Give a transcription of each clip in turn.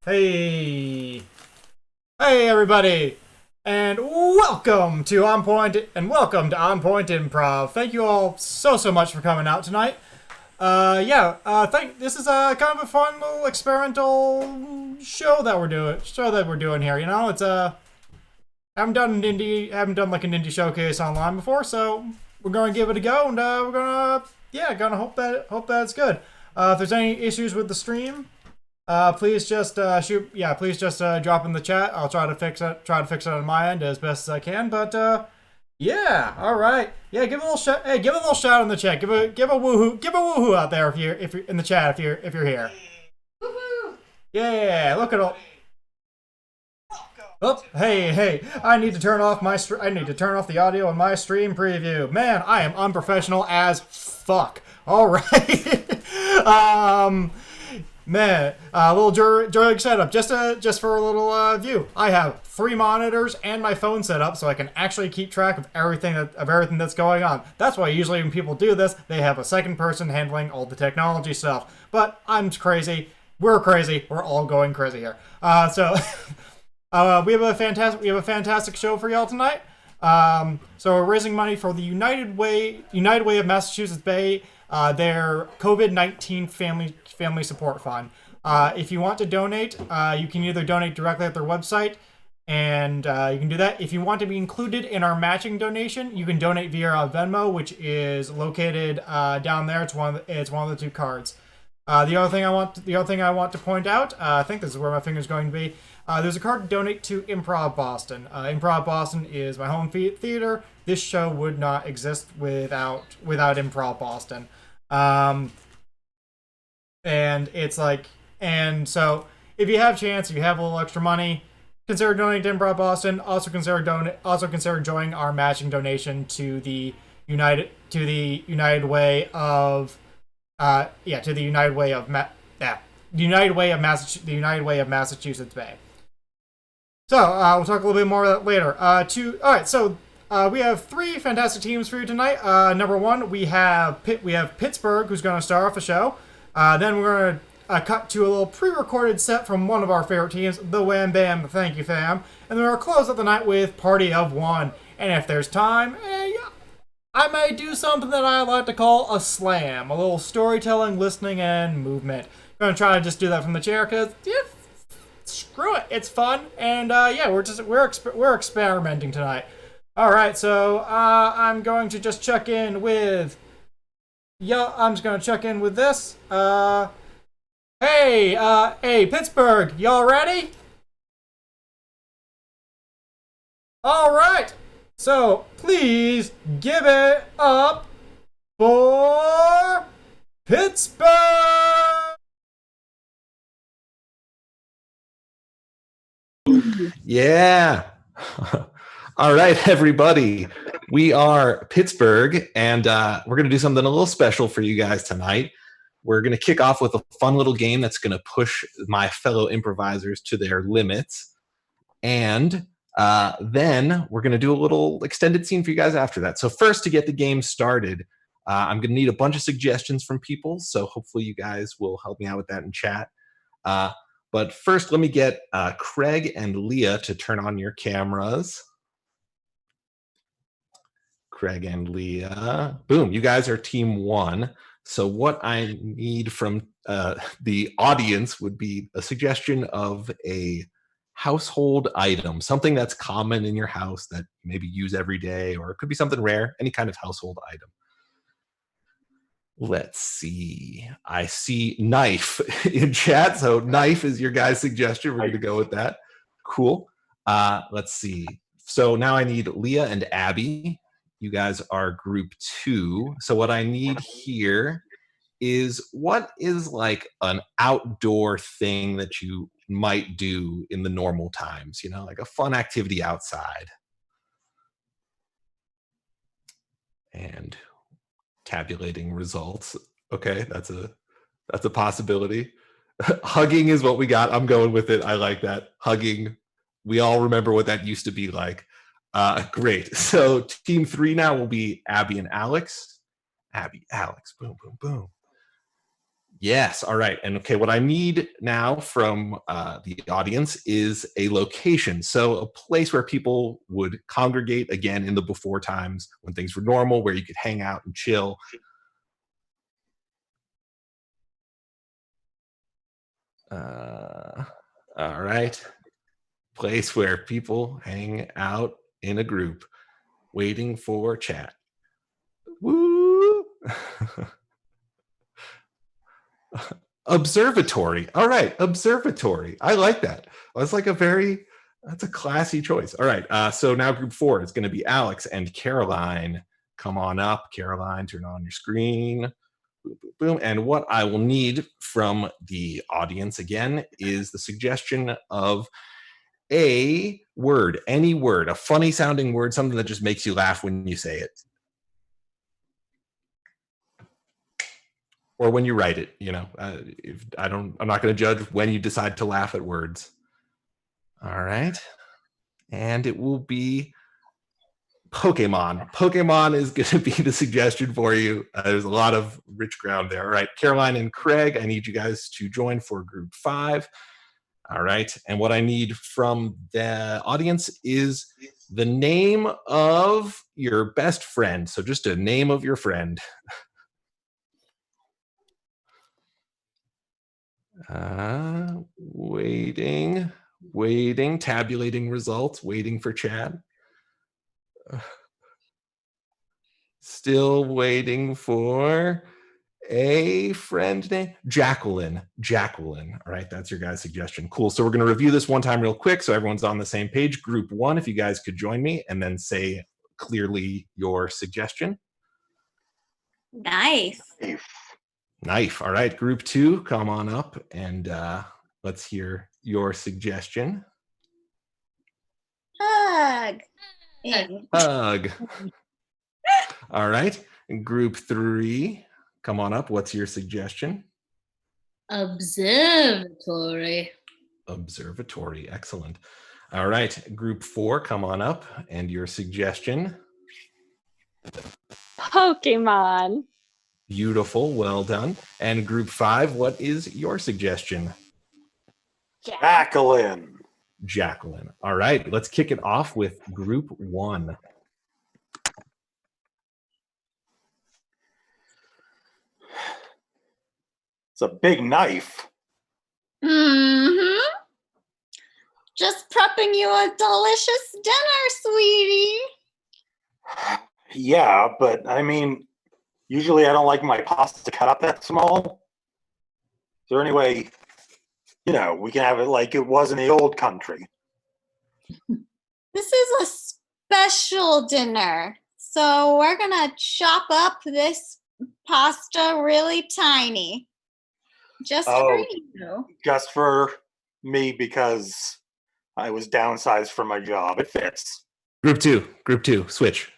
Hey, hey everybody, and welcome to OnPoint OnPoint Improv. Thank you all so much for coming out tonight. This is a kind of a fun little experimental show that we're doing here. You know, it's haven't done like an indie showcase online before, so we're gonna give it a go, and we're gonna hope that it's good. If there's any issues with the stream, please just drop in the chat. I'll try to fix it on my end as best as I can. But all right. Yeah, give a little shout. Hey, give a little shout in the chat. Give a woohoo out there if you're in the chat if you're here. Woohoo! Yeah, look at all. Oh, hey! I need to turn off the audio on my stream preview. Man, I am unprofessional as fuck. All right. Man, a little Jorg setup, just for a little view. I have 3 monitors and my phone set up, so I can actually keep track of everything that's going on. That's why usually when people do this, they have a second person handling all the technology stuff. But I'm crazy. We're crazy. We're all going crazy here. We have a fantastic show for y'all tonight. So we're raising money for the United Way of Massachusetts Bay, their COVID-19 family support fund. If you want to donate, you can either donate directly at their website, and you can do that. If you want to be included in our matching donation, you can donate via Venmo, which is located down there. It's one of the 2 cards. The other thing I want to point out, I think this is where my finger's going to be. There's a card to donate to Improv Boston. Improv Boston is my home theater. This show would not exist without Improv Boston. So if you have a chance, if you have a little extra money, consider donating to Improv Boston. Also consider joining our matching donation to the United Way of Massachusetts Bay. So we'll talk a little bit more about that later. We have 3 fantastic teams for you tonight. Number 1, we have Pittsburgh, who's going to start off the show. Then we're going to cut to a little pre-recorded set from one of our favorite teams, the Wham Bam. Thank you, fam. And then we're going to close out the night with Party of One. And if there's time, I might do something that I like to call a slam, a little storytelling, listening, and movement. I'm going to try to just do that from the chair because screw it, it's fun, and we're experimenting tonight. All right, so I'm going to just check in with this. Hey, Pittsburgh, y'all ready? All right, so please give it up for Pittsburgh. Yeah. All right, everybody. We are Pittsburgh, and we're going to do something a little special for you guys tonight. We're going to kick off with a fun little game that's going to push my fellow improvisers to their limits. And then we're going to do a little extended scene for you guys after that. So first, to get the game started, I'm going to need a bunch of suggestions from people. So hopefully you guys will help me out with that in chat. But first, let me get Craig and Leah to turn on your cameras. Craig and Leah. Boom, you guys are team 1. So what I need from the audience would be a suggestion of a household item, something that's common in your house that you maybe use every day, or it could be something rare, any kind of household item. Let's see. I see knife in chat. So knife is your guys' suggestion. We're going to go with that. Cool. Let's see. So now I need Leah and Abby. You guys are group 2. So what I need here is, what is like an outdoor thing that you might do in the normal times, you know, like a fun activity outside. And tabulating results. Okay, that's a possibility. Hugging is what we got. I'm going with it. I like that. Hugging. We all remember what that used to be like. Great. So team 3 now will be Abby and Alex. Abby, Alex. Boom, boom, boom. Yes. All right. And okay, what I need now from the audience is a location. So a place where people would congregate again in the before times when things were normal, where you could hang out and chill. All right. Place where people hang out in a group, waiting for chat. Woo! Observatory. All right, observatory. I like that. That's like that's a classy choice. All right, so now group 4 is going to be Alex and Caroline. Come on up, Caroline. Turn on your screen. Boom, boom, boom. And what I will need from the audience again is the suggestion of a word, any word, a funny sounding word, something that just makes you laugh when you say it. Or when you write it, I'm not going to judge when you decide to laugh at words. All right. And it will be Pokemon. Pokemon is going to be the suggestion for you. There's a lot of rich ground there. All right, Caroline and Craig, I need you guys to join for group 5. All right. And what I need from the audience is the name of your best friend. So just a name of your friend. Waiting, tabulating results, waiting for chat. Still waiting for a friend name. Jacqueline. All right, that's your guys' suggestion. Cool. So we're going to review this one time real quick so everyone's on the same page. Group 1, if you guys could join me and then say clearly your suggestion. Knife. All right, group 2, come on up and let's hear your suggestion. Hug. All right, group 3, come on up. What's your suggestion? Observatory. Excellent. All right, group 4, come on up and your suggestion. Pokemon. Beautiful, well done. And group 5, what is your suggestion? Jacqueline. All right, let's kick it off with group 1. It's a big knife. Mm-hmm. Just prepping you a delicious dinner, sweetie. Yeah, but I mean, usually I don't like my pasta cut up that small. Is there any way, we can have it like it was in the old country? This is a special dinner. So we're going to chop up this pasta really tiny. Just for you. Just for me because I was downsized from my job. It fits. Group 2, switch.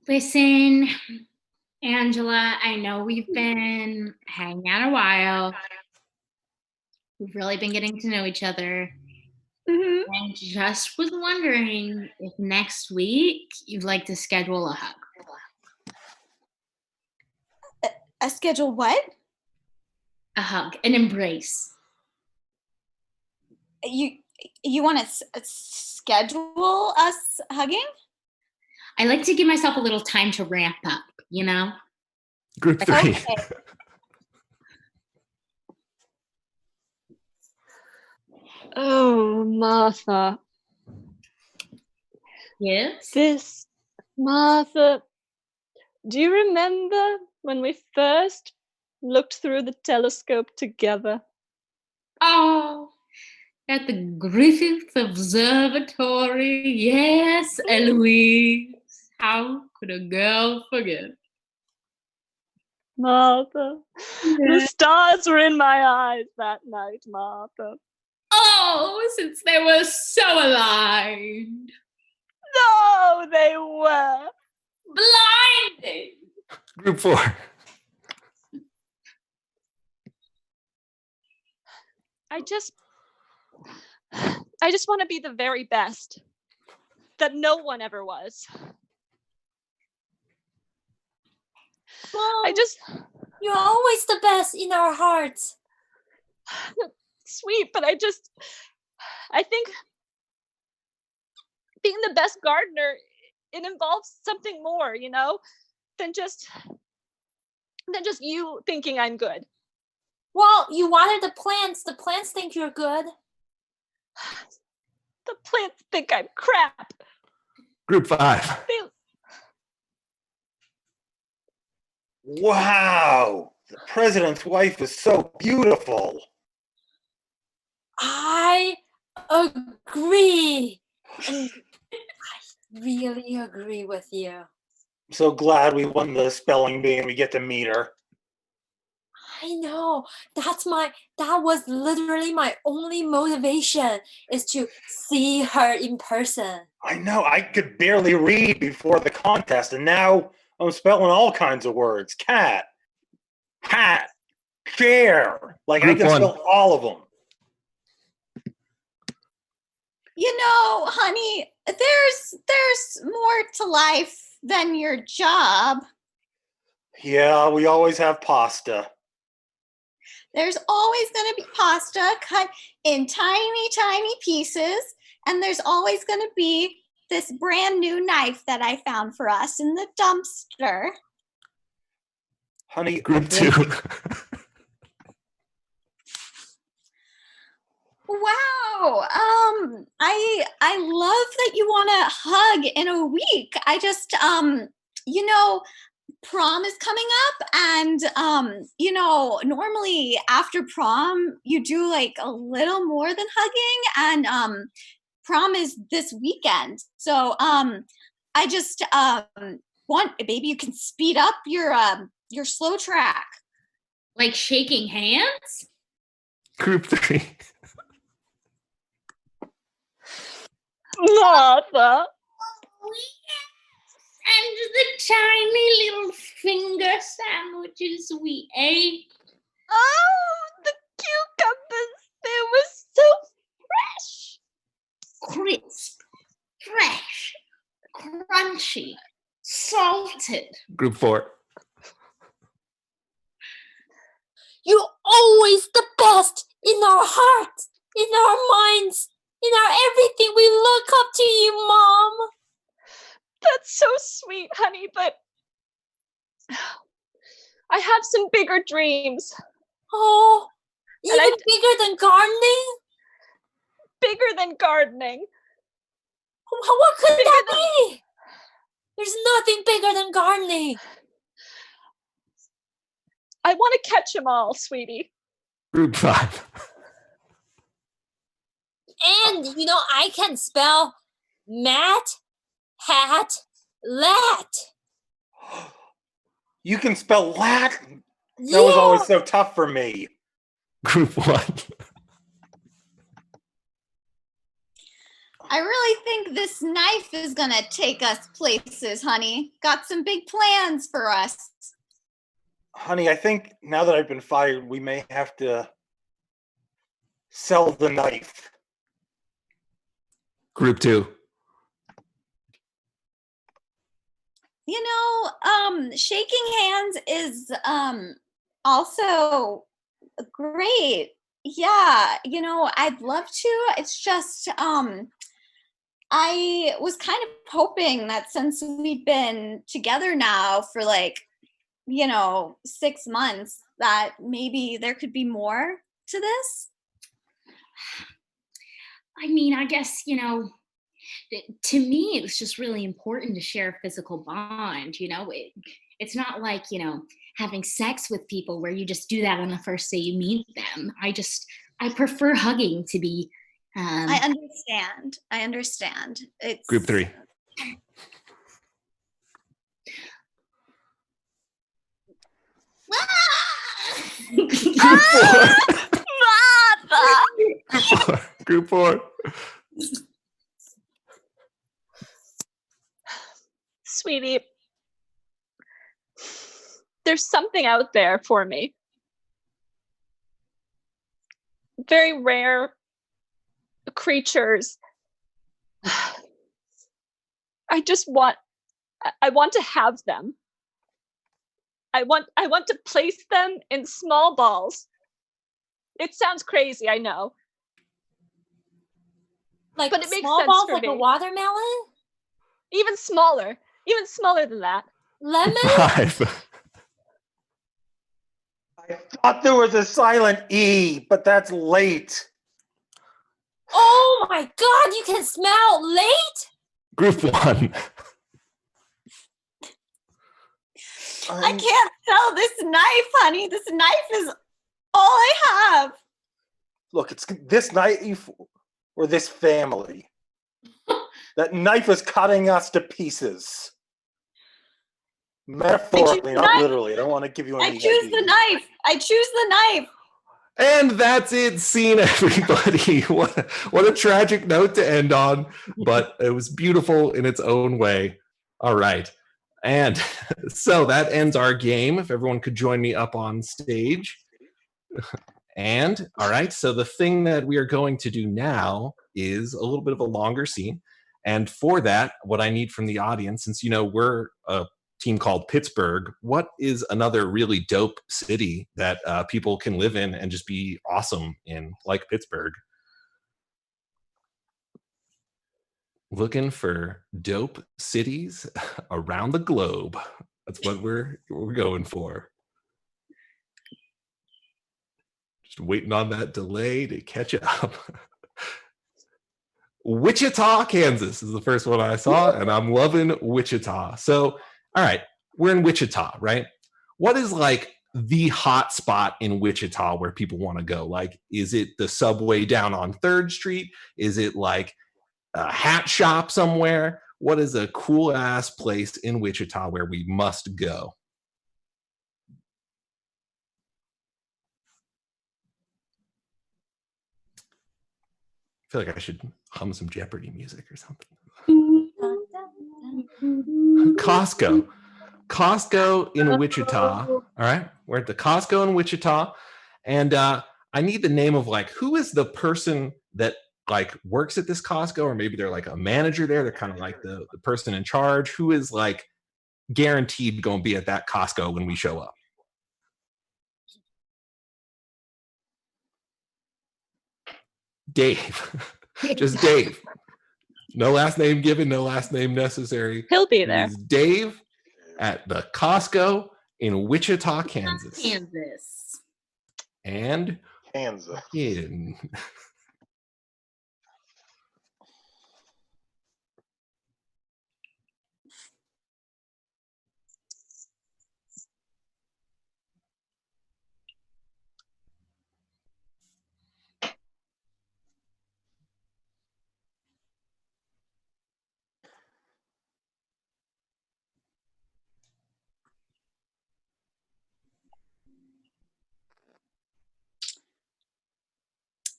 Listen, Angela, I know we've been hanging out a while. We've really been getting to know each other. Mm-hmm. And just was wondering if next week you'd like to schedule a hug. A schedule what? A hug, an embrace. You want to schedule us hugging? I like to give myself a little time to ramp up, Group 3. Okay. Oh, Martha. Yes? Martha, do you remember when we first looked through the telescope together? Oh, at the Griffith Observatory. Yes, Eloise. How could a girl forget? Martha, the stars were in my eyes that night, Martha. Oh, since they were so aligned. No, they were. Blinding. Group 4. I just want to be the very best that no one ever was. I just You're always the best in our hearts. sweet, but I think being the best gardener, it involves something more, than just you thinking I'm good. Well, you water the plants. The plants think you're good. The plants think I'm crap. Group 5. Wow, the president's wife is so beautiful. I agree. And I really agree with you. I'm so glad we won the spelling bee and we get to meet her. I know. That was literally my only motivation, is to see her in person. I know, I could barely read before the contest, and now I'm spelling all kinds of words. Cat, hat, chair. Like, Group I can 1. spell all of them. Honey, there's more to life than your job. Yeah, we always have pasta. There's always going to be pasta cut in tiny, tiny pieces. And there's always going to be this brand new knife that I found for us in the dumpster. Honey, Group 2. Wow. I love that you want to hug in a week. I just, prom is coming up, and normally after prom you do like a little more than hugging, and prom is this weekend, so I just want, maybe you can speed up your slow track. Like shaking hands? Group 3. Martha. And the tiny little finger sandwiches we ate. Oh, the cucumbers. They were so fresh. Crisp, fresh, crunchy, salted. Group 4. You're always the best in our hearts, in our minds, in our everything. We look up to you, Mom. That's so sweet, honey, but I have some bigger dreams. Oh, even bigger than gardening? Bigger than gardening. What could that be? There's nothing bigger than gardening. I want to catch them all, sweetie. Group 5. And, I can spell mat, hat, lat. You can spell lat? That was always so tough for me. Group 1. I really think this knife is gonna take us places, honey. Got some big plans for us. Honey, I think now that I've been fired, we may have to sell the knife. Group 2. Shaking hands is also great. Yeah, I'd love to. It's just I was kind of hoping that since we've been together now for 6 months, that maybe there could be more to this. I mean, I guess, to me, it was just really important to share a physical bond. It's not like, having sex with people where you just do that on the first day you meet them. I prefer hugging to be. I understand. It's Group 3. Group 4. Martha! Group 4. Sweetie, there's something out there for me. Very rare creatures. I want to have them. I want to place them in small balls. It sounds crazy, I know. Like But it makes small sense balls for like a me. watermelon? Even smaller than that. Lemon? 5. I thought there was a silent E, but that's late. Oh my god, you can smell late? Group 1. I can't sell this knife, honey. This knife is all I have. Look, it's this knife or this family. That knife is cutting us to pieces. Metaphorically, not literally. I don't want to give you any I choose the knife. I choose the knife. And that's it, scene, everybody. What a tragic note to end on, but it was beautiful in its own way. All right. And so that ends our game. If everyone could join me up on stage. And all right, so the thing that we are going to do now is a little bit of a longer scene. And for that, what I need from the audience, since we're a team called Pittburgh, what is another really dope city that people can live in and just be awesome in, like Pittburgh? Looking for dope cities around the globe. That's what we're going for. Just waiting on that delay to catch up. Wichita, Kansas is the first one I saw, and I'm loving Wichita. So, all right, we're in Wichita, right? What is like the hot spot in Wichita where people want to go? Like, is it the subway down on 3rd Street? Is it like a hat shop somewhere? What is a cool ass place in Wichita where we must go? I feel like I should hum some Jeopardy music or something. Costco in Wichita. All right, we're at the Costco in Wichita, and I need the name of like who is the person that like works at this Costco, or maybe they're like a manager there. They're kind of like the person in charge. Who is like guaranteed going to be at that Costco when we show up? Dave. Just Dave. No last name given, no last name necessary. He'll be there. It is Dave at the Costco in Wichita, Kansas. And Kansas. in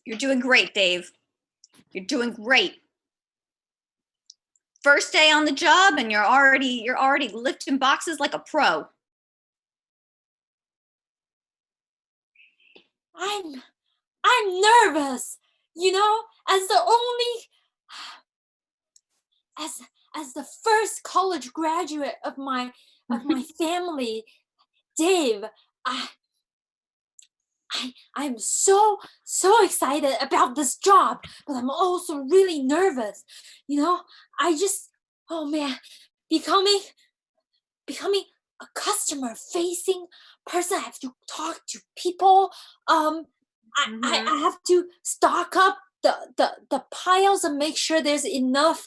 You're doing great, Dave. You're doing great. First day on the job, and you're already lifting boxes like a pro. I'm nervous, as the only as the first college graduate of my family, Dave, I'm so excited about this job, but I'm also really nervous. I just, oh man, becoming a customer facing person. I have to talk to people. I have to stock up the piles and make sure there's enough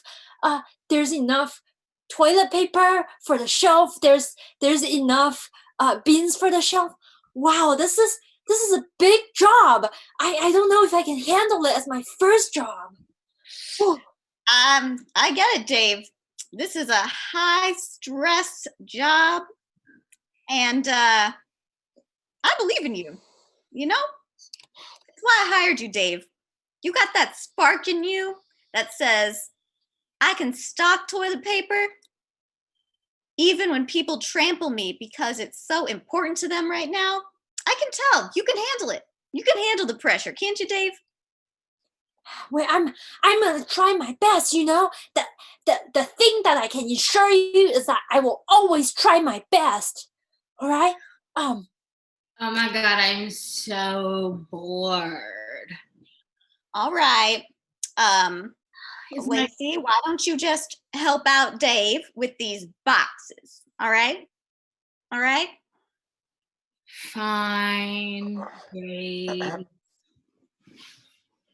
toilet paper for the shelf. There's enough bins for the shelf. Wow, this is a big job. I don't know if I can handle it as my first job. Whew. I get it, Dave. This is a high stress job, and I believe in you. That's why I hired you, Dave. You got that spark in you that says, I can stock toilet paper even when people trample me because it's so important to them right now. I can tell. You can handle it. You can handle the pressure, can't you, Dave? Well, I'm gonna try my best. The thing that I can assure you is that I will always try my best. All right. Oh my God, I'm so bored. All right. Is my Lacey, why don't you just help out Dave with these boxes? All right. All right. fine, Dave.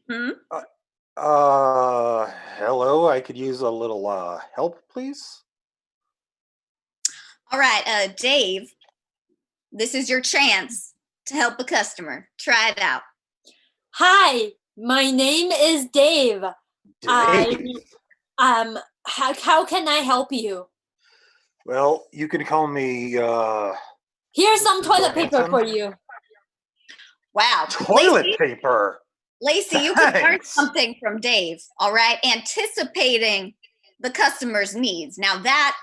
Hmm? Hello. I could use a little help, please. All right, Dave, this is your chance to help a customer. Try it out. Hi, my name is Dave. Dave. How can I help you? Well, you can call me Here's some Mr. toilet paper Johansson. for you. Wow. Toilet paper. Lacey, you can learn Thanks. something from Dave, all right? Anticipating the customer's needs. Now that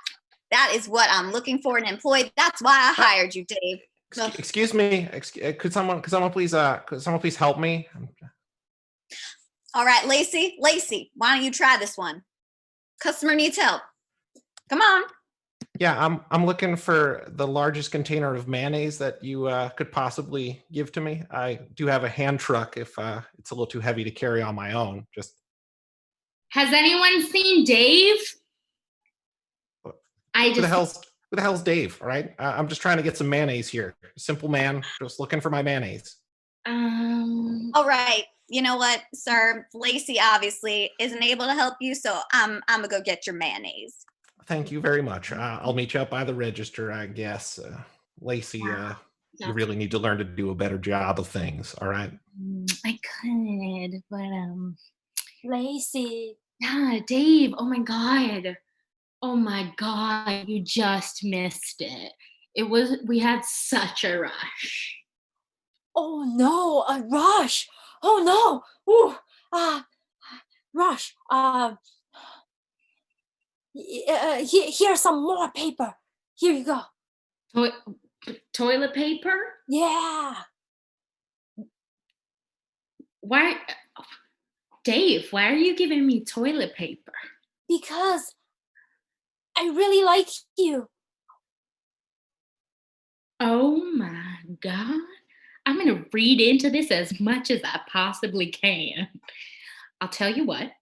is what I'm looking for in an employee. That's why I hired you, Dave. Excuse me. Could someone please help me? All right, Lacey, why don't you try this one? Customer needs help. Come on. Yeah, I'm looking for the largest container of mayonnaise that you could possibly give to me. I do have a hand truck if it's a little too heavy to carry on my own. Just Has anyone seen Dave? who the hell's Dave? All right, I'm just trying to get some mayonnaise here. Simple man, just looking for my mayonnaise. All right. You know what, sir? Lacey obviously isn't able to help you, so I'm gonna go get your mayonnaise. Thank you very much. I'll meet you up by the register, I guess. Lacey, you really need to learn to do a better job of things. All right. I could, but Lacey. yeah, Dave. Oh my God, you just missed it. We had such a rush. Oh no, a rush. Oh no. Ooh. Rush. Here's some more paper. Here you go. Toilet paper? Yeah. Why, Dave, why are you giving me toilet paper? Because I really like you. Oh my God. I'm going to read into this as much as I possibly can. I'll tell you what.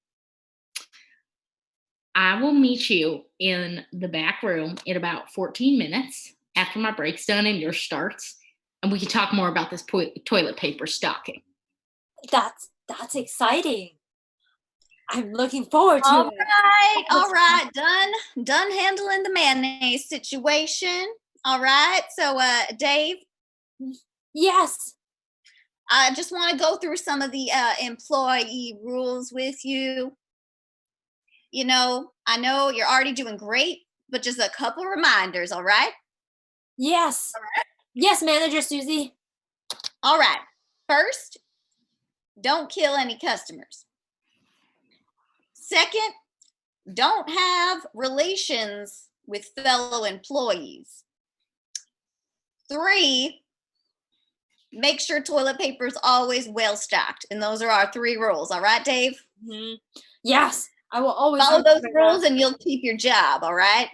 I will meet you in the back room in about 14 minutes after my break's done and yours starts. And we can talk more about this toilet paper stocking. That's exciting. I'm looking forward to All it. All right. Done handling the mayonnaise situation. All right. So, Dave, Yes. I just want to go through some of the employee rules with you. You know, I know you're already doing great, but just a couple reminders, all right? Yes. Yes, Manager Susie. All right. First, don't kill any customers. Second, don't have relations with fellow employees. 3, make sure toilet paper is always well stocked. And those are our 3 rules. All right, Dave? Mm-hmm. Yes, I will always follow those rules and you'll keep your job. All right?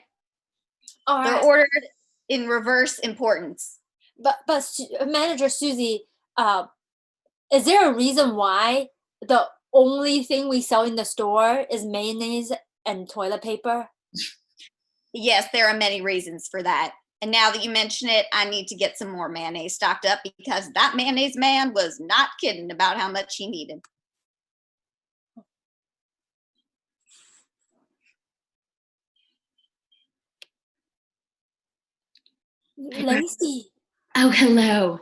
All right. They're ordered in reverse importance. But Manager Susie, is there a reason why the only thing we sell in the store is mayonnaise and toilet paper? Yes, there are many reasons for that. And now that you mention it, I need to get some more mayonnaise stocked up because that mayonnaise man was not kidding about how much he needed. Lacey. Oh, hello.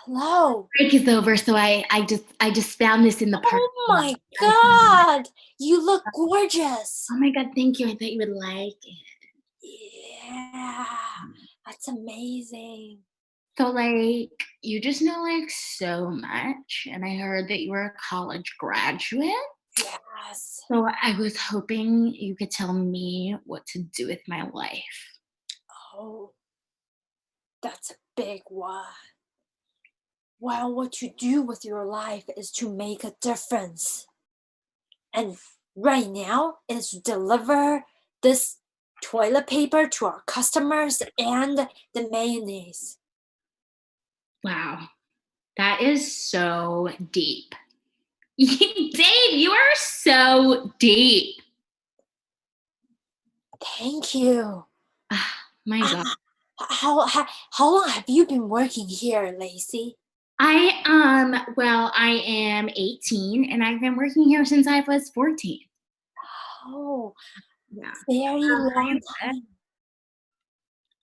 Hello. Break is over, so I just found this in the park. Oh my God, you look gorgeous. Oh my God, thank you. I thought you would like it. Yeah, that's amazing. So, like, you just know, like, so much. And I heard that you were a college graduate. Yes. So I was hoping you could tell me what to do with my life. Oh, that's a big one. Well, what you do with your life is to make a difference. And right now is to deliver this toilet paper to our customers and the mayonnaise. Wow. That is so deep. Dave, you are so deep. Thank you. My God. How long have you been working here, Lacey? I am 18 and I've been working here since I was 14. Oh, Yeah. very long time.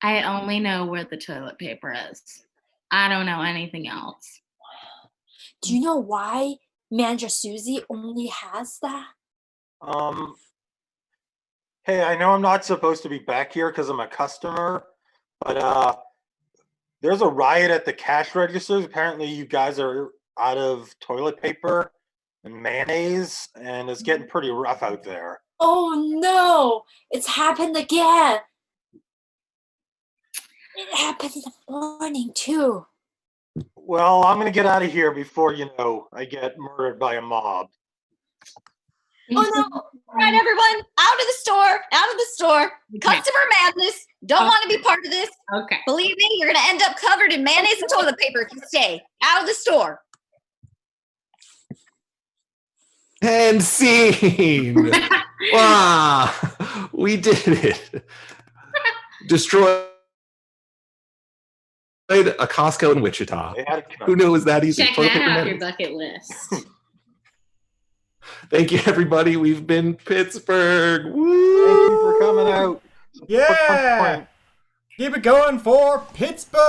I only know where the toilet paper is. I don't know anything else. Do you know why Manager Susie only has that? Hey, I know I'm not supposed to be back here because I'm a customer, but there's a riot at the cash registers. Apparently, you guys are out of toilet paper and mayonnaise, and it's getting pretty rough out there. Oh no, it's happened again. It happened in the morning too. Well, I'm gonna get out of here before I get murdered by a mob. Oh no. All right, everyone, out of the store, out of the store. Okay. Customer madness. Don't want to be part of this. Okay. Believe me, you're going to end up covered in mayonnaise and toilet paper if you stay out of the store. And scene. Wow, we did it. Destroyed a Costco in Wichita. They had Who knew it was that easy? Check Toilet that paper off man. your bucket list. Thank you, everybody. We've been Pittsburgh. Woo! Thank you for coming out. Yeah! Keep it going for Pittsburgh!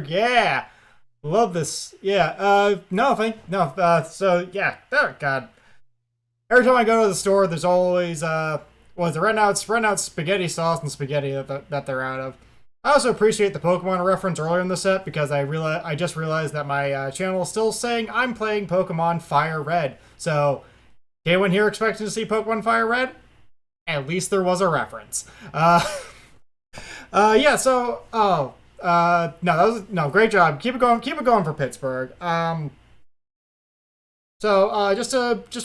Yeah! Love this. Yeah, so, yeah. Oh, God. Every time I go to the store, there's always, right now it's spaghetti sauce and spaghetti that they're out of. I also appreciate the Pokemon reference earlier in the set because I just realized that my channel is still saying I'm playing Pokemon Fire Red. So, anyone here expecting to see Pokemon Fire Red? At least there was a reference. Yeah. So, great job. Keep it going for Pittsburgh. Just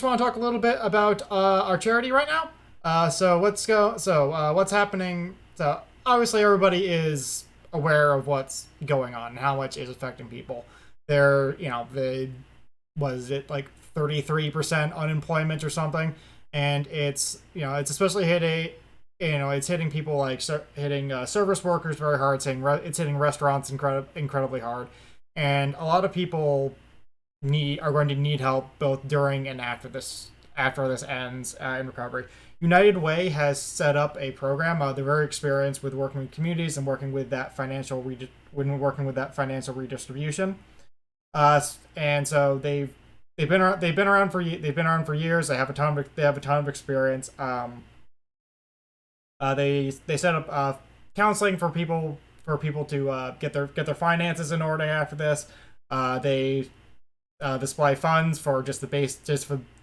want to talk a little bit about our charity right now. What's happening? So obviously everybody is aware of what's going on and how much is affecting people. Was it like 33% unemployment or something? And it's especially hitting people like hitting service workers very hard. It's hitting restaurants incredibly hard, and a lot of people are going to need help both during and after this ends in recovery. United Way has set up a program. They're very experienced with working with communities and working with that financial redistribution. And so they've been around for years. They have a ton of experience. They set up counseling for people to get their finances in order after this. They display funds for just for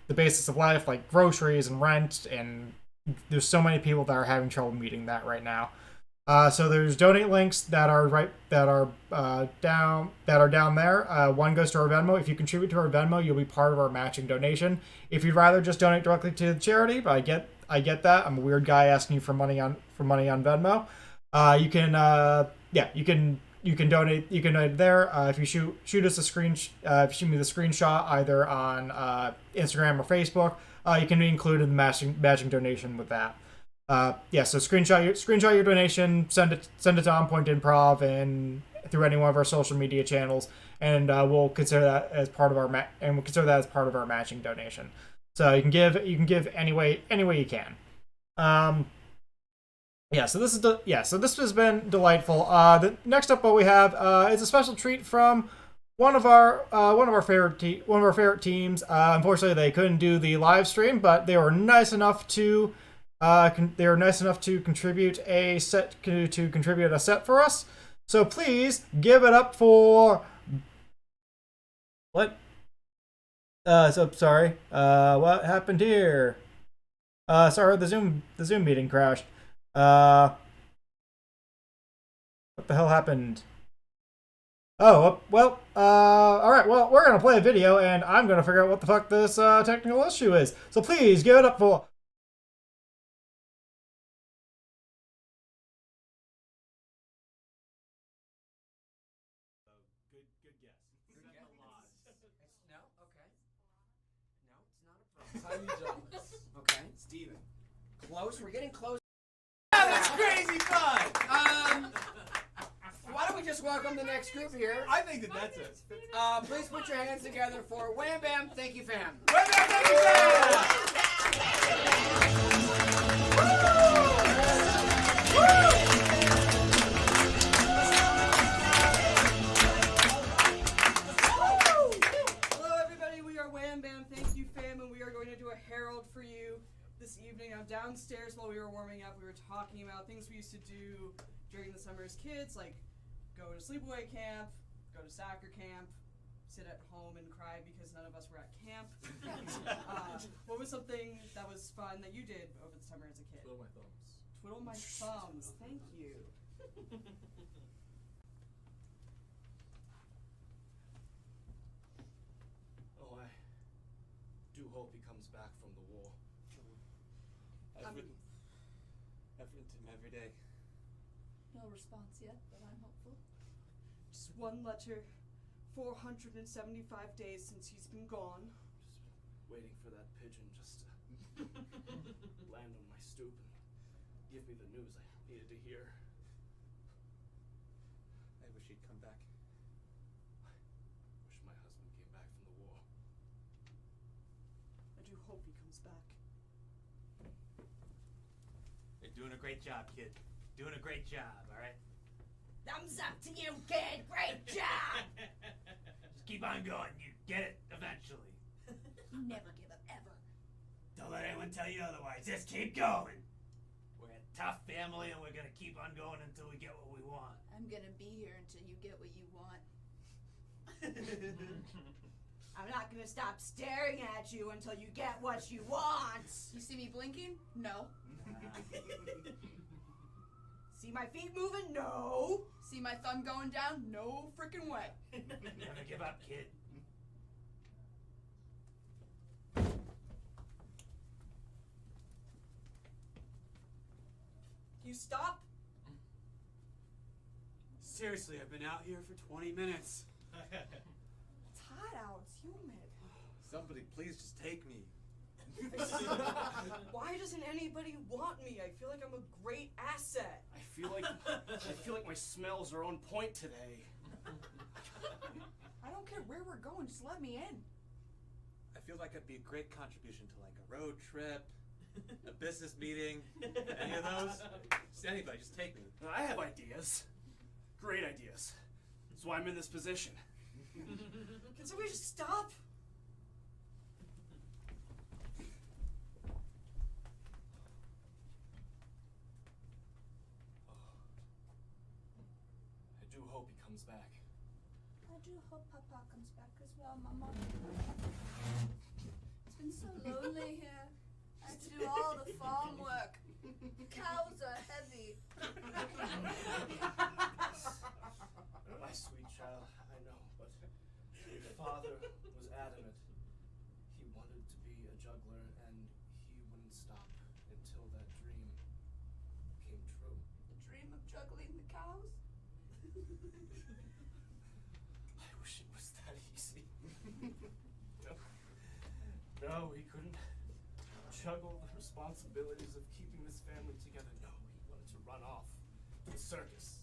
the basis of life, like groceries and rent, and there's so many people that are having trouble meeting that right now. So there's donate links that are down there. One goes to our Venmo. If you contribute to our Venmo, you'll be part of our matching donation. If you'd rather just donate directly to the charity, but I get that. I'm a weird guy asking you for money on Venmo. You can donate. You can donate there. If you shoot us a shoot me the screenshot either on Instagram or Facebook, you can be included in the matching donation with that. So screenshot your donation, send it to OnPoint Improv and through any one of our social media channels, and we'll consider that as part of our matching donation. So you can give any way you can. So this has been delightful. The next up, what we have is a special treat from one of our favorite teams. Unfortunately, they couldn't do the live stream, but they were nice enough to contribute a set for us. So please give it up for what? Sorry. What happened here? Sorry, the Zoom meeting crashed. What the hell happened? Oh, well, all right. Well, we're gonna play a video, and I'm gonna figure out what the fuck this technical issue is. So please give it up for Steven. Close. We're getting close. That's crazy fun! Why don't we just welcome the next group here? I think that's it. Please put your hands together for Wham Bam. Thank you, fam. Wham Bam, thank you, fam! Hello, everybody. We are Wham Bam. Thank you, fam, and we are going to do a herald for you this evening. Now, downstairs while we were warming up, we were talking about things we used to do during the summer as kids, like go to sleepaway camp, go to soccer camp, sit at home and cry because none of us were at camp. What was something that was fun that you did over the summer as a kid? Twiddle my thumbs. Twiddle my thumbs. Thank you. Oh, I do hope he comes back from the war. I've written to him every day. No response yet, but I'm hopeful. Just one letter. 475 days since he's been gone. Just waiting for that pigeon just to land on my stoop and give me the news I needed to hear. I wish he'd come back. I wish my husband came back from the war. I do hope he comes back. You're doing a great job, kid. Doing a great job, all right? Thumbs up to you, kid. Great job. Just keep on going. You get it eventually. You never give up, ever. Don't let anyone tell you otherwise. Just keep going. We're a tough family, and we're gonna keep on going until we get what we want. I'm gonna be here until you get what you want. I'm not gonna stop staring at you until you get what you want. You see me blinking? No. See my feet moving? No. See my thumb going down? No freaking way. Never give up, kid. You stop? Seriously, I've been out here for 20 minutes. It's hot out. It's humid. Somebody please just take me. Why doesn't anybody want me? I feel like I'm a great asset. I feel like my smells are on point today. I don't care where we're going, just let me in. I feel like I'd be a great contribution to like a road trip, a business meeting, any of those. Just anybody, just take me. I have ideas. Great ideas. That's why I'm in this position. Can somebody just stop? I do hope he comes back. I do hope Papa comes back as well, Mama. It's been so lonely here. I have to do all the farm work. Cows are heavy. My sweet child, I know, but your father was adamant. He wanted to be a juggler, and he wouldn't stop until that dream came true. The dream of juggling the cows? I wish it was that easy. No, he couldn't juggle the responsibilities of keeping this family together. No, he wanted to run off to the circus.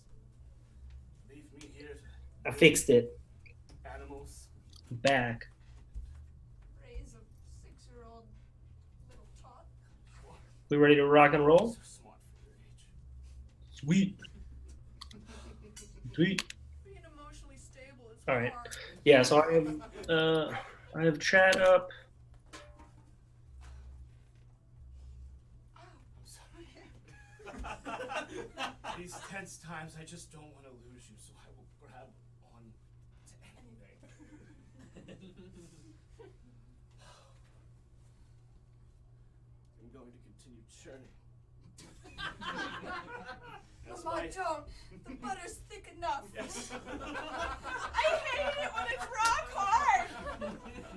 Leave me here to I fixed it. animals. Back. Raise a 6-year-old little tot. We ready to rock and roll? So smart for your age. Sweet. Sweet. Being emotionally stable is All right. hard. Yeah, so I have chat up. I'm sorry. These tense times, I just don't want to lose you, so I will grab on to anything. I'm going to continue churning. Mama, don't. The butter's thick enough. Yes. I hate it when it's rock hard.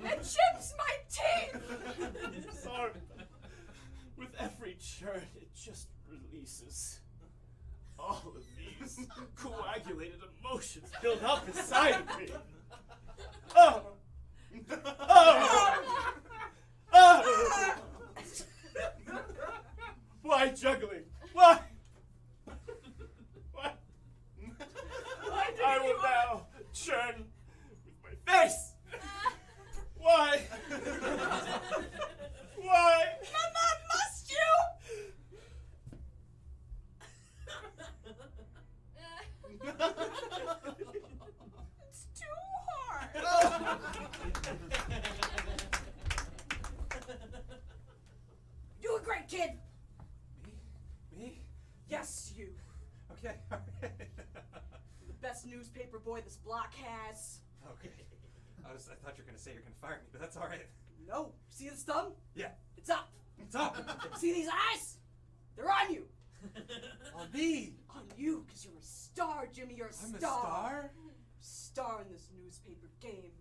It chips my teeth. Sorry. With every churn, it just releases all of these coagulated emotions built up inside of me. Oh! Oh! Oh! best newspaper boy this block has. Okay. I thought you were gonna say you're gonna fire me, but that's all right. No. See this thumb? Yeah. It's up. It's up. See these eyes? They're on you. On me. On you, because you're a star, Jimmy. You're a I'm a star. star? Star in this newspaper game.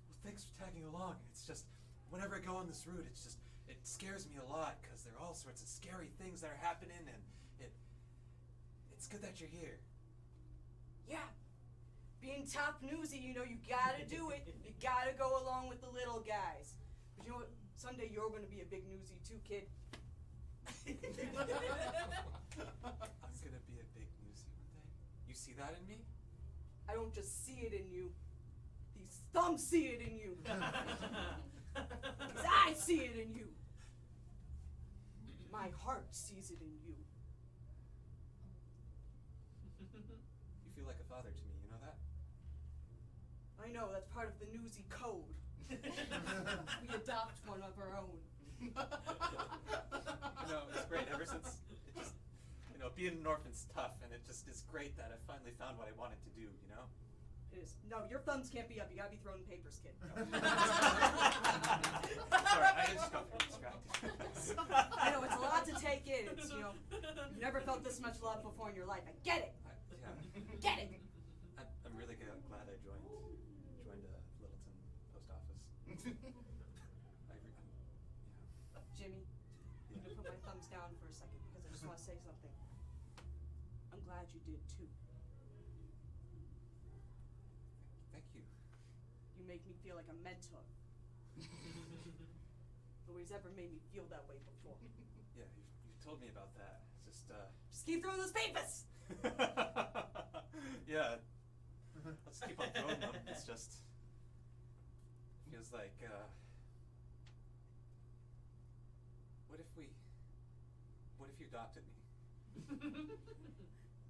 Well, thanks for tagging along. It's just, whenever I go on this route, it scares me a lot, because there are all sorts of scary things that are happening, and it's good that you're here. Yeah. Being top newsy, you know, you gotta do it. You gotta go along with the little guys. But you know what? Someday you're gonna be a big newsy too, kid. I'm gonna be a big newsy one day. You see that in me? I don't just see it in you. These thumbs see it in you. These eyes see it in you. My heart sees it in you. You feel like a father to me, you know that? I know, that's part of the newsy code. We adopt one of our own. You know, it's great. Ever since it just, being an orphan's tough, and it just is great that I finally found what I wanted to do, you know? It is. No, your thumbs can't be up. You gotta be throwing papers, kid. Sorry, I just got very distracted. I know, it's a lot to take in. It's, you've never felt this much love before in your life. I get it. Get it. I'm really glad I joined Littleton Post Office. Jimmy, I'm gonna put my thumbs down for a second because I just want to say something. I'm glad you did too. Thank you. You make me feel like a mentor. Nobody's ever made me feel that way before. Yeah, you've told me about that. It's just keep throwing those papers! Yeah. Let's keep on throwing them. It's just feels like what if you adopted me?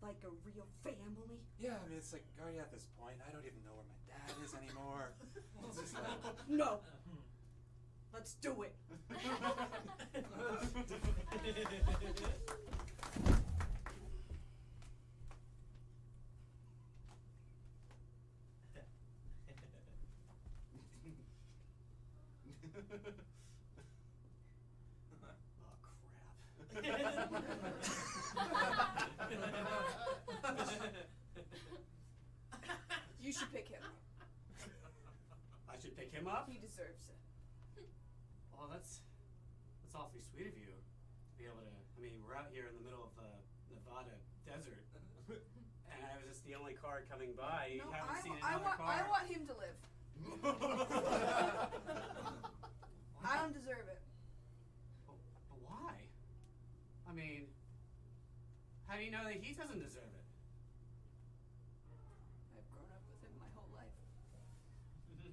Like a real family? Yeah, I mean, it's like already at this point, I don't even know where my dad is anymore. It's just like... No. Let's do it. Oh, crap. You should pick him. I should pick him up? He deserves it. Well, that's awfully sweet of you to be able to. I mean, we're out here in the middle of the Nevada desert, and I was just the only car coming by. You haven't seen another car. I want him to live. I don't deserve it. But why? I mean, how do you know that he doesn't deserve it? I've grown up with him my whole life. Don't do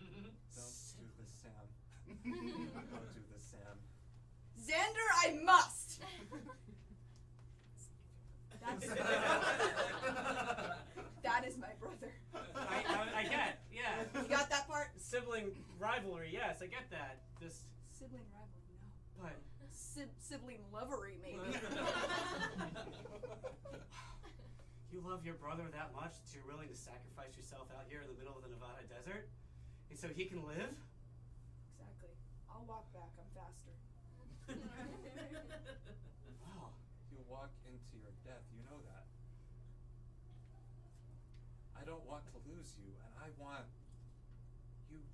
this, Sam. Don't do this, Sam. Xander, I must! That is my brother. I get, yeah. You got that part? Sibling rivalry, yes, I get that. Just Sibling rivalry, no. but Sibling lovery, maybe. you love your brother that much that you're willing to sacrifice yourself out here in the middle of the Nevada desert, and so he can live? Exactly. I'll walk back. I'm faster. Wow. You'll walk into your death, you know that. I don't want to lose you, and I want you.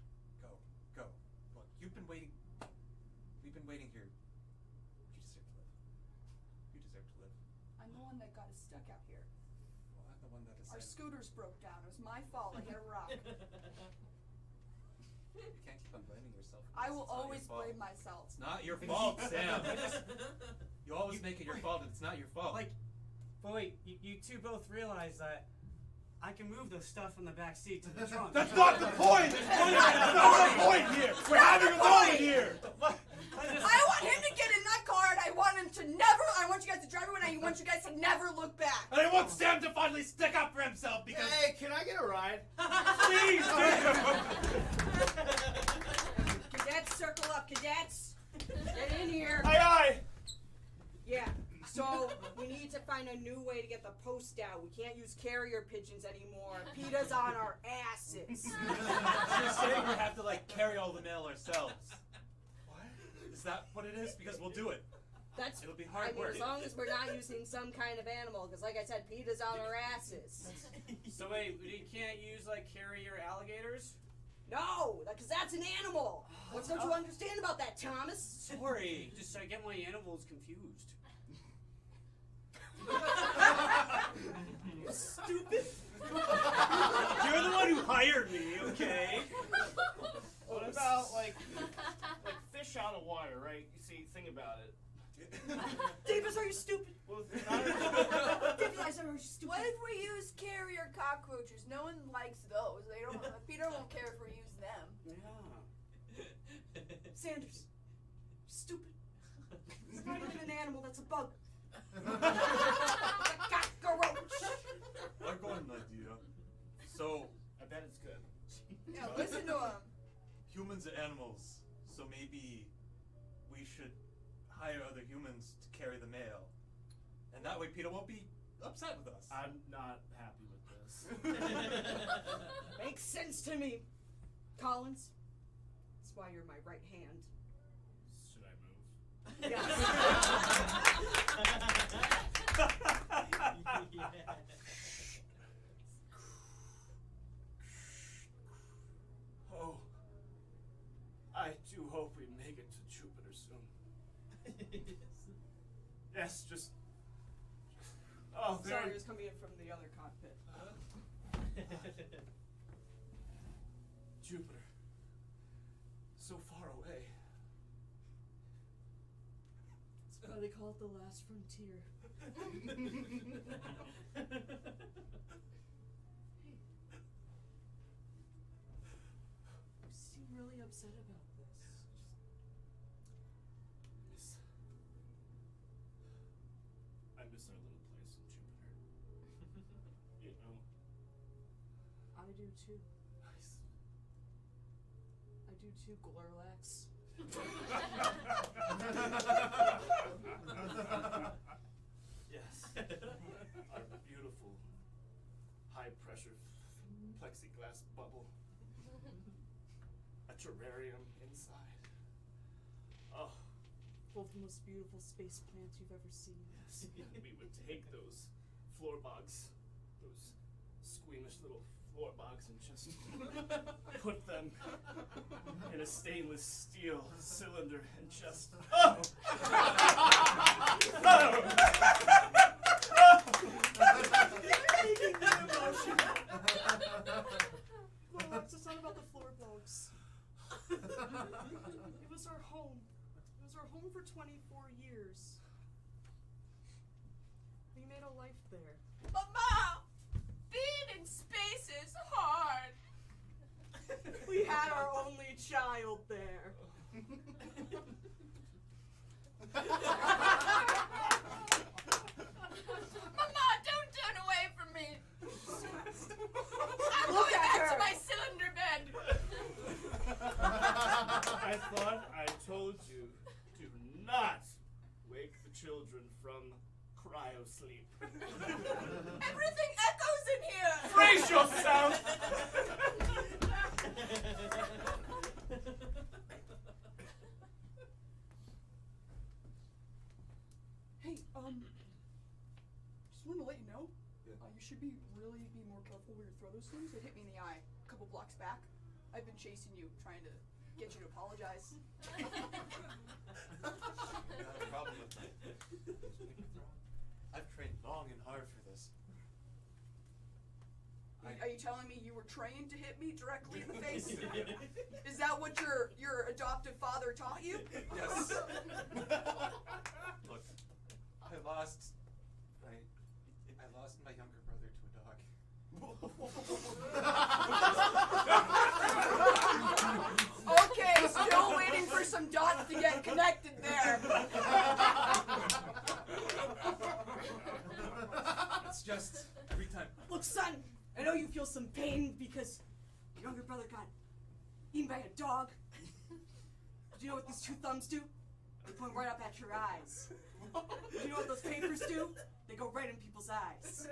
Go. Look, we've been waiting here. You deserve to live. You deserve to live. I'm the one that got us stuck out here. Well, I'm the one that Our decided. scooters broke down. It was my fault. I hit a rock. You can't keep on blaming yourself. I will It's not your always fault. blame myself. It's not your fault, Sam. You always make it your fault, and it's not your fault. But wait, you two both realize that I can move the stuff in the back seat to the trunk. That's not the point! That's not the point here! We're having a moment here! I want him to get in that car, and I want him to never. I want you guys to drive away, and I want you guys to never look back. And I want Sam to finally stick up for himself because. Hey, can I get a ride? Please! Cadets, circle up. Cadets, get in here. Aye, aye. Yeah. So we need to find a new way to get the post out. We can't use carrier pigeons anymore. PETA's on our asses. You're saying we have to like carry all the mail ourselves. What? Is that what it is? Because we'll do it. It'll be hard work. As long as we're not using some kind of animal, because like I said, PETA's on our asses. So wait, you can't use like carrier alligators? No, because that's an animal. What don't you understand about that, Thomas? Sorry, just I get my animals confused. You stupid. You're the one who hired me, okay? What about like fish out of water, right? You see, think about it. Davis, are you stupid? Well, Davis, are you stupid? What if we use carrier cockroaches? No one likes those. They don't. Peter won't care if we use them. Yeah. Sanders, stupid. It's not even an animal. That's a bug. Cockroach. I've got an idea. So I bet it's good. Yeah, listen to him. Humans are animals, so maybe we should hire other humans to carry the mail, and that way Peter won't be upset with us. I'm not happy with this. Makes sense to me. Collins, that's why you're my right hand. Should I move? Oh, I do hope we make it to Jupiter soon. Yes, just. Oh, there. Sorry, it was coming in from the other cockpit. Jupiter. So far away. That's why they call it the last frontier. You seem really upset about this. I miss our little place in Jupiter. You know. I do too. Nice. I do too, Glorlax. Yes. Our beautiful high pressure plexiglass bubble. A terrarium inside. Oh. Both the most beautiful space plants you've ever seen. Yes. We would take those floor bugs, those squeamish little floor bugs, and just put them in a stainless steel cylinder and just. Oh! Glorlax, it's not about the floor bugs. It was our home. It was our home for 24 years. We made a life there. But Mom, being in space is hard. We had our only child there. Mama, don't turn away from me. I'm Look going at back her. to my cylinder bed. I thought I told you to not wake the children from cryo sleep. Everything echoes in here. Brace yourself! Hey, just wanted to let you know, you should really be more careful where you throw those things. They hit me in the eye a couple blocks back. I've been chasing you, trying to get you to apologize. I have a problem with that. I've trained long and hard for this. Are you telling me you were trained to hit me directly in the face? Is that what your adoptive father taught you? Yes. Look, I lost my younger brother to a dog. Okay, still waiting for some dots to get connected there. It's just every time. Look, son, I know you feel some pain because your younger brother got eaten by a dog. Do you know what these two thumbs do? They point right up at your eyes. You know what those papers do? They go right in people's eyes.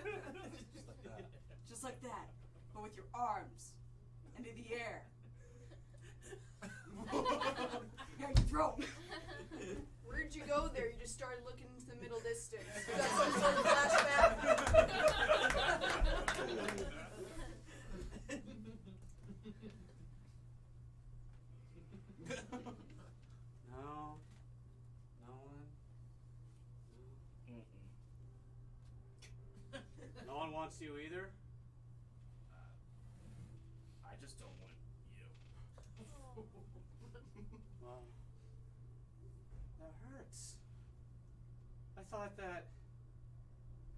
Just like that, but with your arms and in the air. Yeah, you throw 'em. Where'd you go there? You just started looking into the middle distance. Is that some sort of flashback? No. No one? No. No one wants you either? I just don't want you. Well, that hurts. I thought that...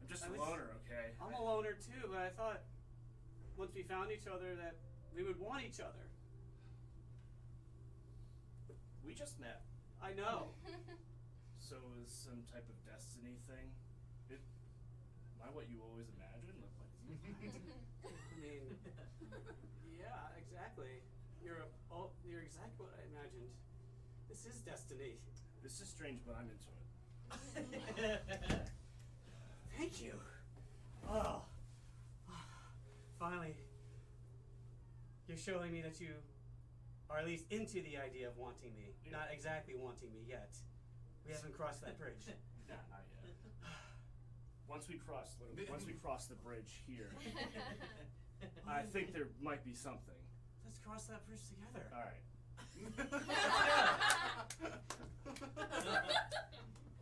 I'm just at a least- loner, okay? I'm a loner too, but I thought once we found each other that we would want each other. We just met. I know. So it was some type of destiny thing? Am I what you always imagined? Like, I mean, yeah, exactly. You're exactly what I imagined. This is destiny. this is strange, but I'm into it. Thank you. Oh. Finally. You're showing me that you are at least into the idea of wanting me. Yeah. Not exactly wanting me yet. We haven't crossed that bridge. Nah, not yet. Once we cross the bridge here, I think there might be something. Let's cross that bridge together. All right.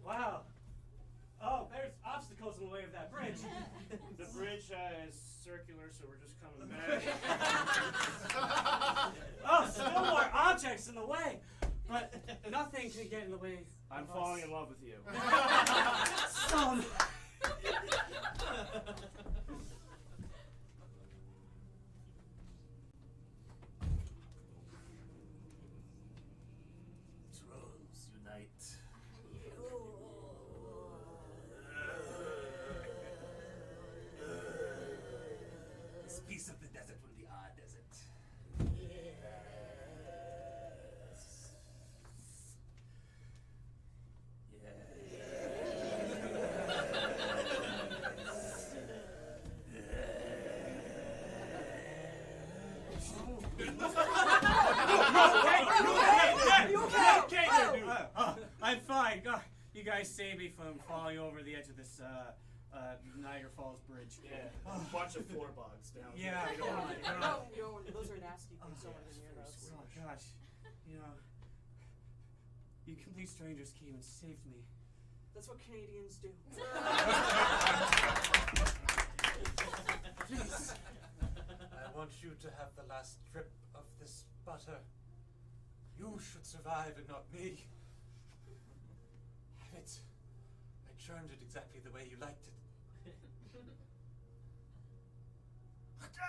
Wow. Oh, there's obstacles in the way of that bridge. The bridge is circular, so we're just coming back. Oh, still more objects in the way. But nothing can get in the way. I'm of falling us. in love with you. Some. Trolls unite. This piece of the desert will be our desert. I'm fine. God, you guys saved me from falling over the edge of this Niagara Falls Bridge. Yeah, a bunch of floor bugs down Yeah, here. Those are nasty things. Don't want to hear those. Oh gosh, you know, you complete strangers came and saved me. That's what Canadians do. Please. I want you to have the last drip of this butter. You should survive and not me. Have it. I churned it exactly the way you liked it.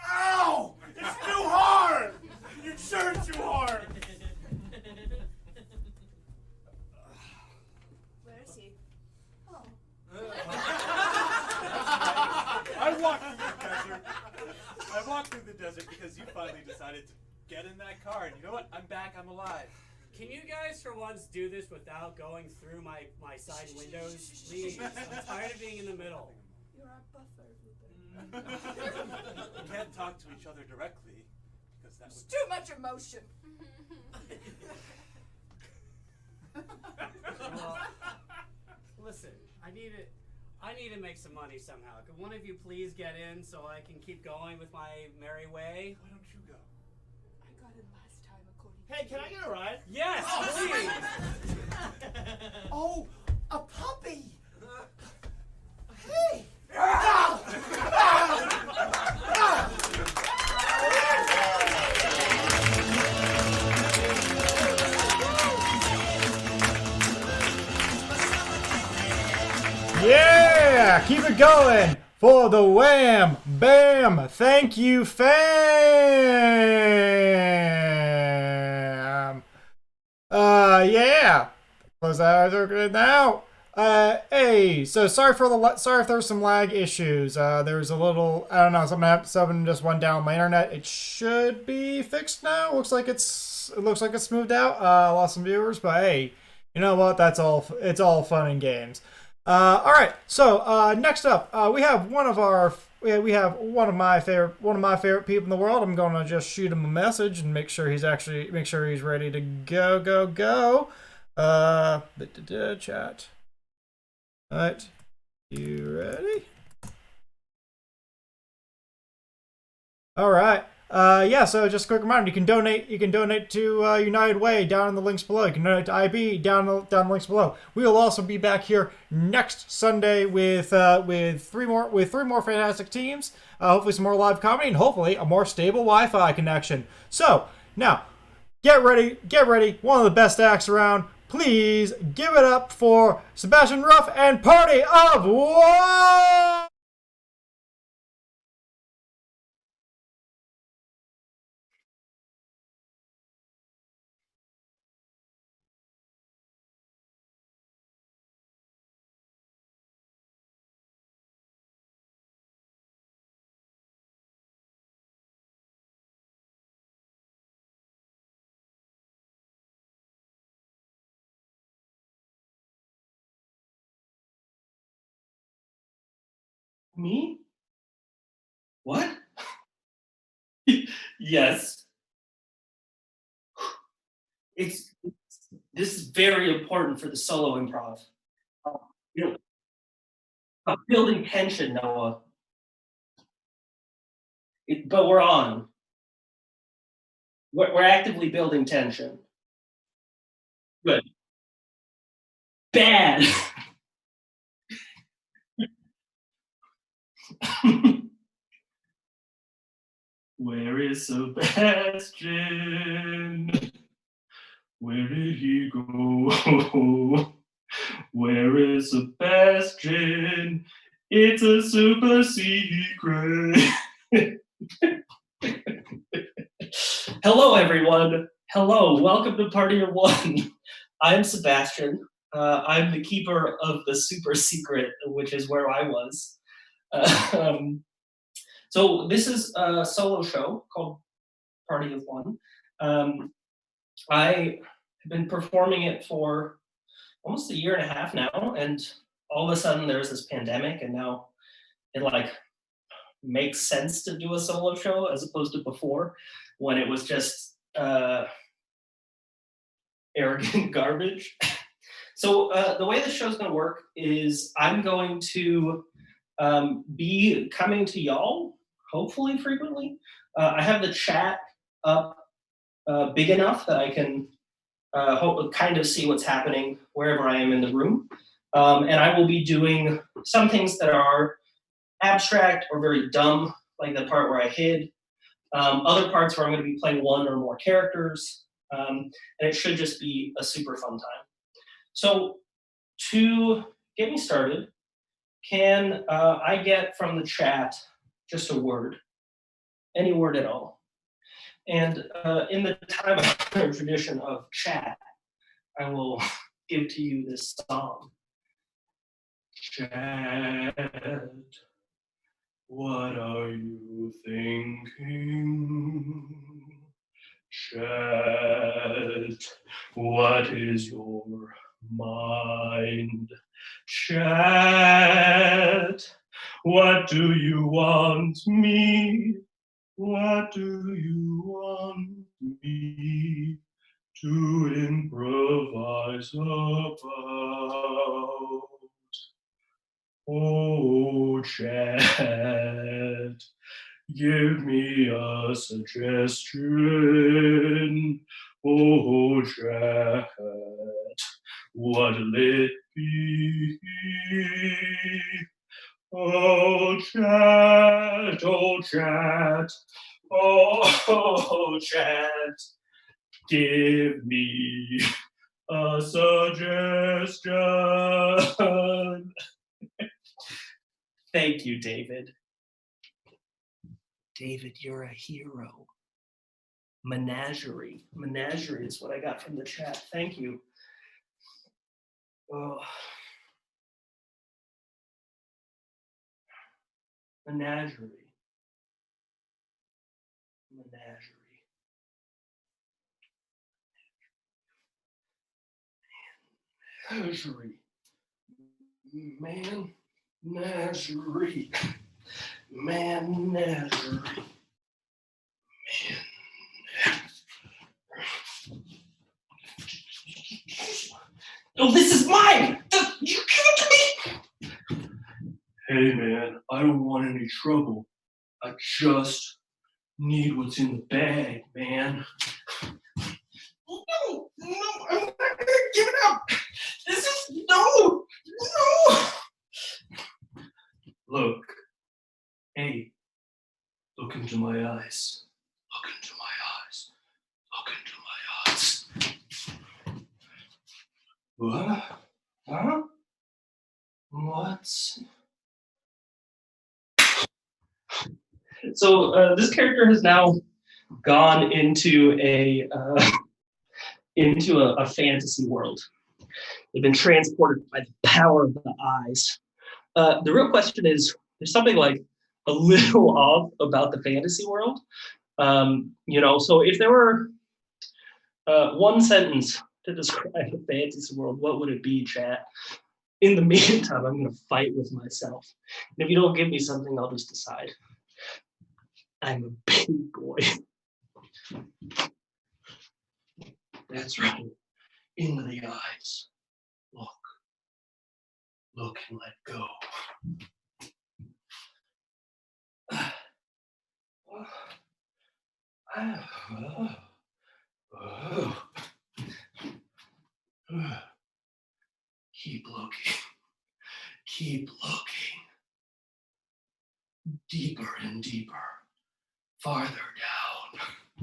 Ow! It's too hard! You churned too hard! Where is he? Oh. I walked through the desert because you finally decided to get in that car, and you know what? I'm back. I'm alive. Can you guys for once do this without going through my side windows? Please. I'm tired of being in the middle. You're our buffer, We can't talk to each other directly because that It's would. too much emotion. Well, listen, I need to make some money somehow. Could one of you please get in so I can keep going with my merry way? Why don't you go? I got it last time, according Hey, can I get a ride? Yes, please! Oh, a puppy! Hey! Yeah, keep it going for the Wham Bam. Thank you, fam. Yeah. Close that out now. Hey, so sorry if there was some lag issues. There's a little, I don't know, something just went down on my internet. It should be fixed now. It looks like it's smoothed out. Lost some viewers, but hey, You know what? That's all. It's all fun and games. All right. So next up, we have one of our. We have one of my favorite people in the world. I'm gonna just shoot him a message and make sure he's ready to go. Chat. All right. You ready? All right. Yeah, so just a quick reminder, you can donate to United Way down in the links below. You can donate to IB down the links below. We will also be back here next Sunday with three more fantastic teams. Hopefully some more live comedy and hopefully a more stable Wi-Fi connection. So now get ready. One of the best acts around. Please give it up for Sebastian Ruff and Party of One! Me? What? Yes. This is very important for the solo improv. You know, building tension, Noah. But we're on. We're actively building tension. Good. Bad. Where is Sebastian? Where did he go? Where is Sebastian? It's a super secret. Hello, everyone. Hello, welcome to Party of One. I'm Sebastian. I'm the keeper of the super secret, which is where I was. So this is a solo show called Party of One. I have been performing it for almost a year and a half now, and all of a sudden there's this pandemic, and now it like makes sense to do a solo show as opposed to before when it was just arrogant garbage. So the way the show's going to work is I'm going to be coming to y'all, hopefully frequently. I have the chat up big enough that I can kind of see what's happening wherever I am in the room. And I will be doing some things that are abstract or very dumb, like the part where I hid. Other parts where I'm going to be playing one or more characters. And it should just be a super fun time. So to get me started, can I get from the chat just a word? Any word at all. And in the time tradition of chat, I will give to you this song. Chat, what are you thinking? Chat, what is your mind? Chat, what do you want me? What do you want me to improvise about? Oh, chat, give me a suggestion. Oh, chat, what'll it be? Oh, chat, oh, chat, oh, chat, give me a suggestion. Thank you, David. David, you're a hero. Menagerie. Menagerie is what I got from the chat. Thank you. Oh. Menagerie. Menagerie. Menagerie. Menagerie. Menagerie. Oh, this is mine! You give it to me! Hey man, I don't want any trouble. I just need what's in the bag, man. No, I'm not gonna give it up. This is no. Look, hey, look into my eyes. Look into my eyes. Look into my eyes. What? Huh? What's? So this character has now gone into a fantasy world. They've been transported by the power of the eyes. The real question is, there's something like a little off about the fantasy world. So if there were one sentence to describe a fantasy world, what would it be, chat? In the meantime, I'm going to fight with myself. And if you don't give me something, I'll just decide. I'm a big boy. That's right. Into the eyes. Look and let go. Keep looking. Keep looking. Deeper and deeper. Farther down.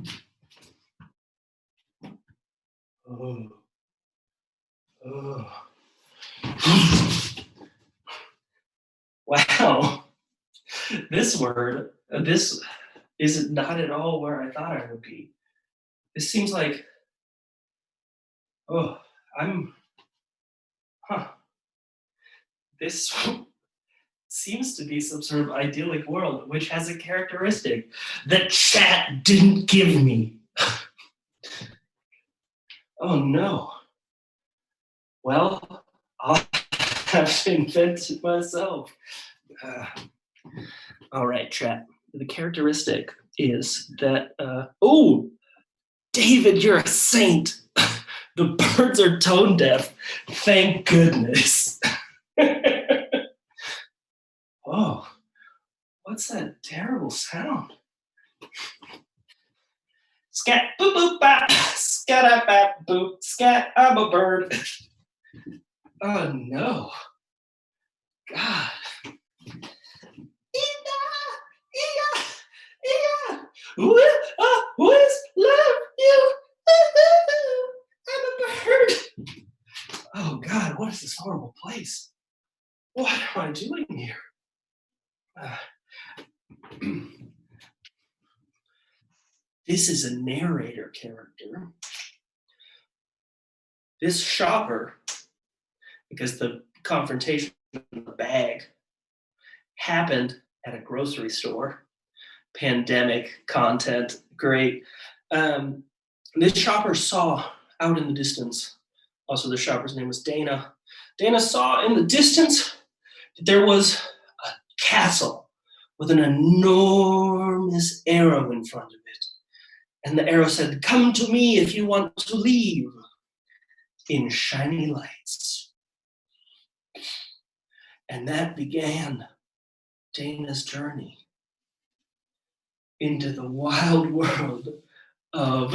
Wow. This is not at all where I thought I would be. This seems like, this seems to be some sort of idyllic world, which has a characteristic that chat didn't give me. Oh no. Well, I'll have to invent it myself. All right, chat. The characteristic is that, David, you're a saint. The birds are tone deaf. Thank goodness. Oh, what's that terrible sound? Scat, boop, boop, bap. Scat, bap, boop. Scat, I'm a bird. Oh, no. God. Who's love you? I'm a bird. Oh God, what is this horrible place? What am I doing here? This is a narrator character. This shopper, because the confrontation in the bag happened at a grocery store. Pandemic content, great. This shopper saw out in the distance, also the shopper's name was Dana. Dana saw in the distance that there was a castle with an enormous arrow in front of it. And the arrow said, "Come to me if you want to leave," in shiny lights. And that began Dana's journey into the wild world of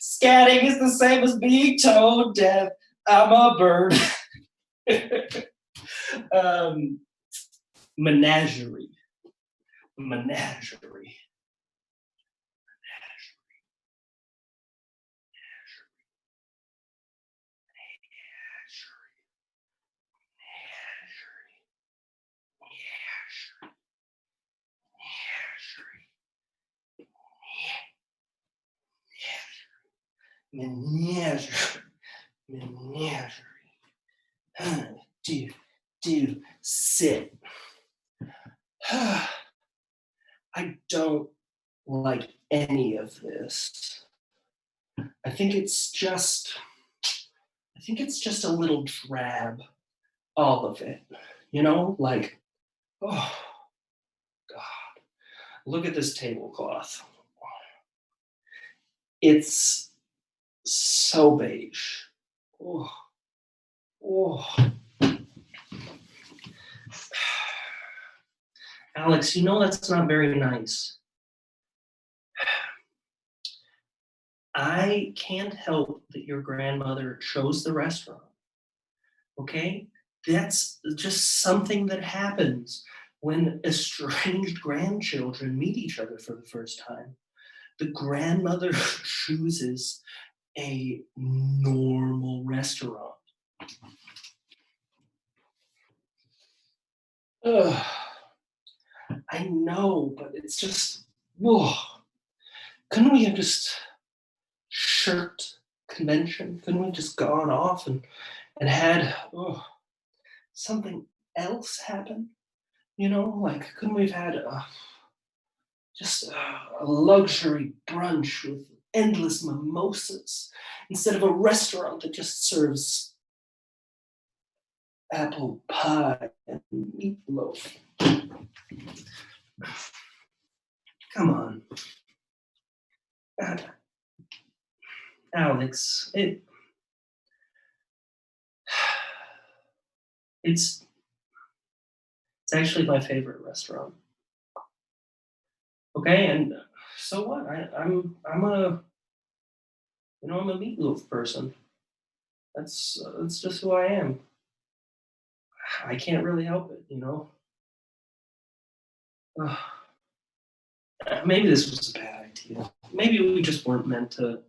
scatting is the same as being tone deaf. I'm a bird. Menagerie. Menagerie. Menagerie. Menagerie. Do sit. I don't like any of this. I think it's just a little drab, all of it. You know, like, oh God, look at this tablecloth. It's so beige. Oh, oh. Alex, you know that's not very nice. I can't help that your grandmother chose the restaurant. Okay? That's just something that happens when estranged grandchildren meet each other for the first time. The grandmother chooses a normal restaurant. Ugh. I know, but it's just, whoa. Couldn't we have just shirked convention? Couldn't we have just gone off and had something else happen? You know, like, couldn't we have had just a luxury brunch with endless mimosas instead of a restaurant that just serves apple pie and meatloaf? Come on. Alex, it's actually my favorite restaurant. Okay, and so what? I'm a meatloaf person. That's just who I am. I can't really help it, you know. Maybe this was a bad idea. Maybe we just weren't meant to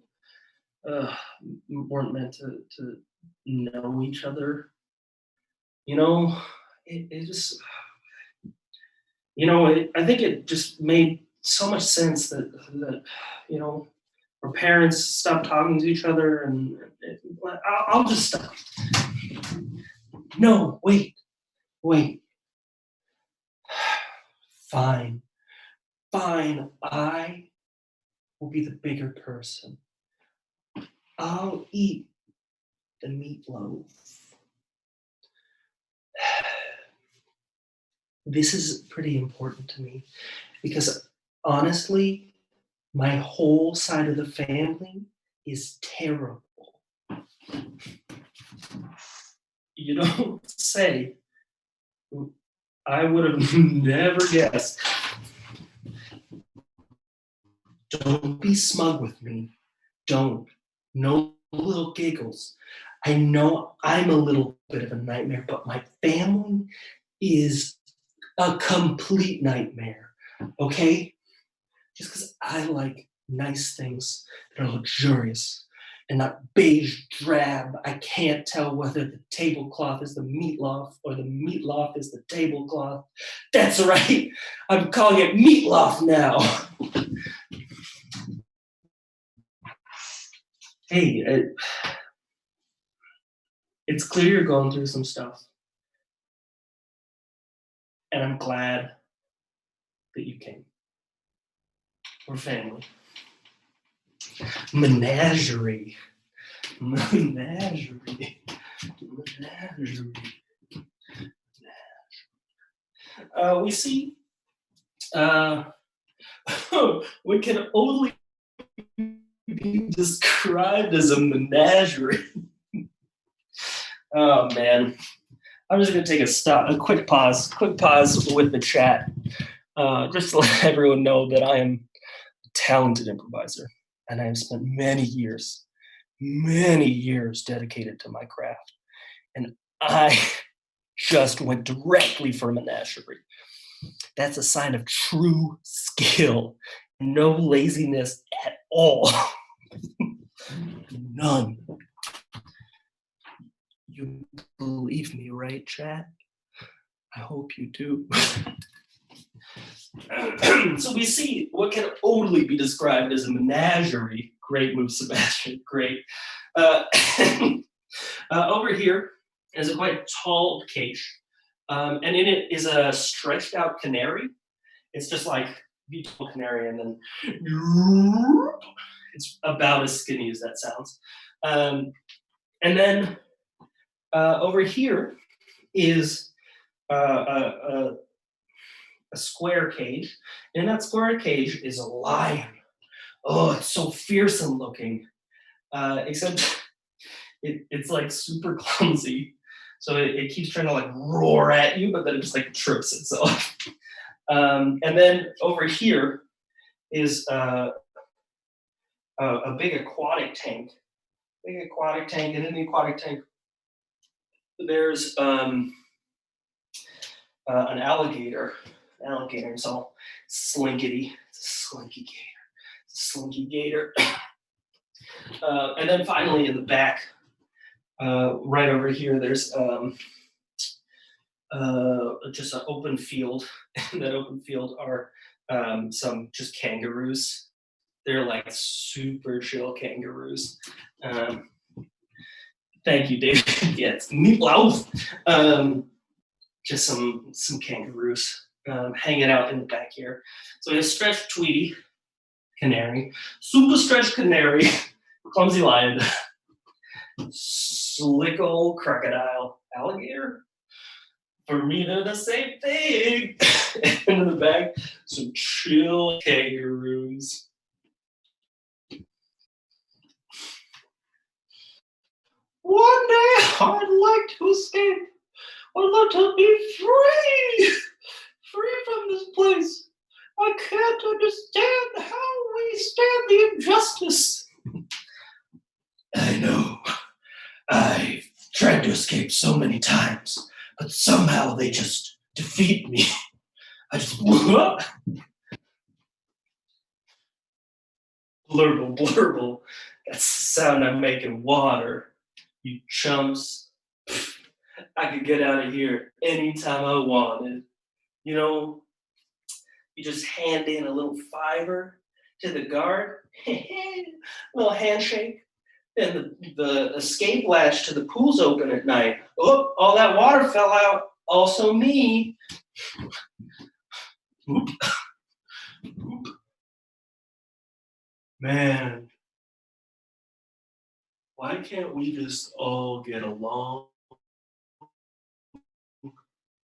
know each other. You know, it just, you know, I think it just made so much sense that you know, our parents stopped talking to each other, and I'll just stop. No, wait. Fine. I will be the bigger person. I'll eat the meatloaf. This is pretty important to me because honestly, my whole side of the family is terrible. You don't say. I would have never guessed. Don't be smug with me. Don't. No little giggles. I know I'm a little bit of a nightmare, but my family is a complete nightmare. Okay? Just because I like nice things that are luxurious and not beige drab. I can't tell whether the tablecloth is the meatloaf or the meatloaf is the tablecloth. That's right. I'm calling it meatloaf now. Hey, it's clear you're going through some stuff. And I'm glad that you came. We're family. Menagerie. We see what can only be described as a menagerie. Oh man. I'm just gonna take a quick pause with the chat. Just to let everyone know that I am a talented improviser, and I have spent many years dedicated to my craft. And I just went directly for a menagerie. That's a sign of true skill, no laziness at all. None. You believe me, right, chat? I hope you do. So we see what can only be described as a menagerie. Great move, Sebastian. Great. Over here is a quite tall cage, and in it is a stretched out canary. It's just like VTOL canary, and then it's about as skinny as that sounds. And then over here is a square cage. In that square cage is a lion. Oh, it's so fearsome looking. Except it's like super clumsy. So it keeps trying to like roar at you, but then it just like trips itself. And then over here is a big aquatic tank. And in the aquatic tank, there's an alligator. It's all slinkety. It's a slinky gator. And then finally in the back, right over here, there's just an open field. And that open field are some just kangaroos. They're like super chill kangaroos. Thank you, David. Yeah, it's meatloaf. Just some kangaroos hanging out in the back here. So we have stretched Tweety, canary, super stretched canary, clumsy lion, slick old crocodile, alligator. For me, they're the same thing. And in the back, some chill kangaroos. One day I'd like to escape. I'd like to be free from this place. I can't understand how we stand the injustice. I know. I've tried to escape so many times, but somehow they just defeat me. I just blurble. That's the sound I make in water. You chumps. I could get out of here anytime I wanted. You know, you just hand in a little $5 to the guard, little handshake, and the escape latch to the pool's open at night. Oh, all that water fell out. Also me. Oop. Man, why can't we just all get along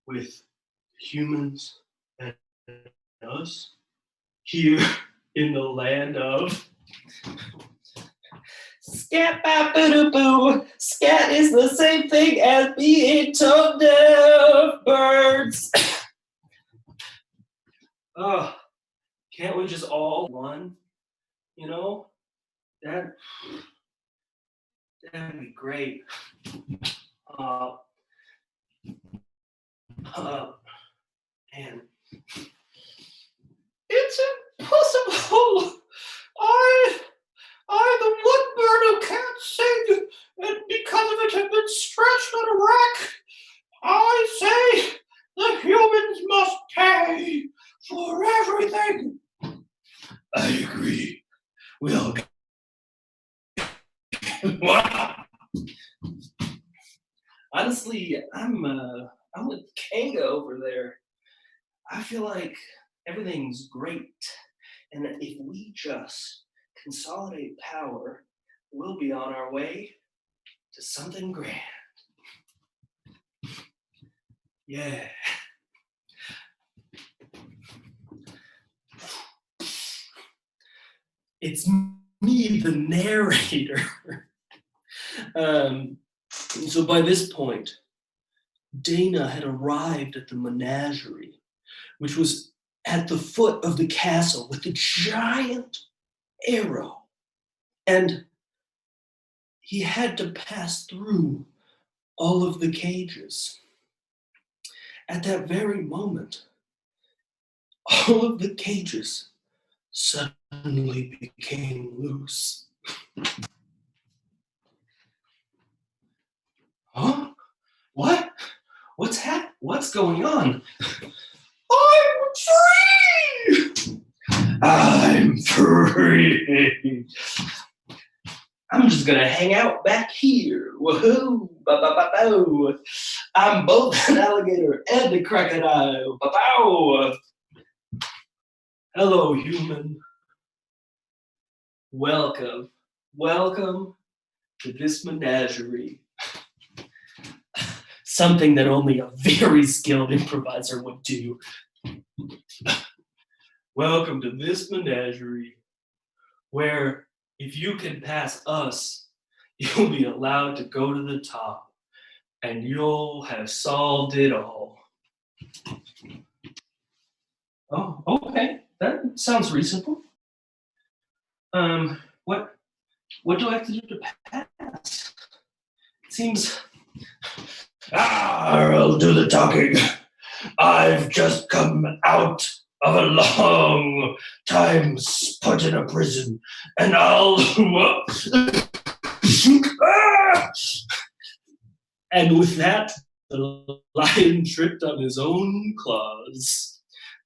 with humans and us here in the land of scat-bap-boo-boo. Scat is the same thing as being tone deaf birds. Oh, can't we just all one? You know, that'd be great. Man, it's impossible. I, the one bird who can't sing, and because of it have been stretched on a rack. I say the humans must pay for everything. I agree. We all. Honestly, I'm with Kanga over there. I feel like everything's great, and that if we just consolidate power, we'll be on our way to something grand. Yeah. It's me, the narrator. So by this point, Dana had arrived at the menagerie, which was at the foot of the castle with a giant arrow. And he had to pass through all of the cages. At that very moment, all of the cages suddenly became loose. Huh? What? What's going on? I'm free. I'm just gonna hang out back here. Woohoo! Ba-ba-ba-bow. I'm both an alligator and a crocodile. Ba-bow. Hello, human. Welcome. Welcome to this menagerie. Something that only a very skilled improviser would do. Welcome to this menagerie, where if you can pass us, you'll be allowed to go to the top, and you'll have solved it all. Oh, okay. That sounds reasonable. What do I have to do to pass? It seems. I'll do the talking. I've just come out of a long time put in a prison, and I'll. And with that, the lion tripped on his own claws.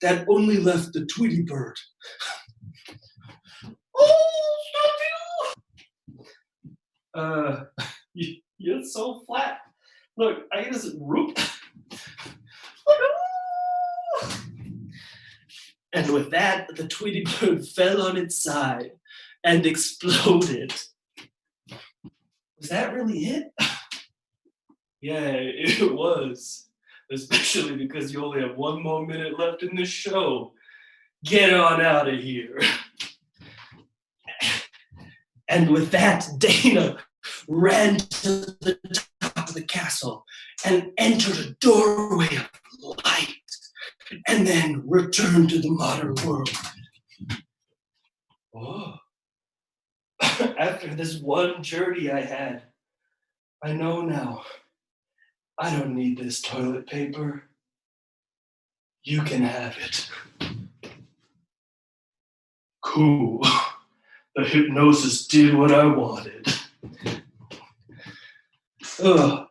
That only left the Tweety bird. You're so flat. Look, I just root. And with that, the Tweety bird fell on its side and exploded. Was that really it? Yeah, it was. Especially because you only have one more minute left in this show. Get on out of here. And with that, Dana ran to the top of the castle and entered a doorway of light, and then returned to the modern world. Oh. After this one journey I had, I know now. I don't need this toilet paper. You can have it. Cool. The hypnosis did what I wanted.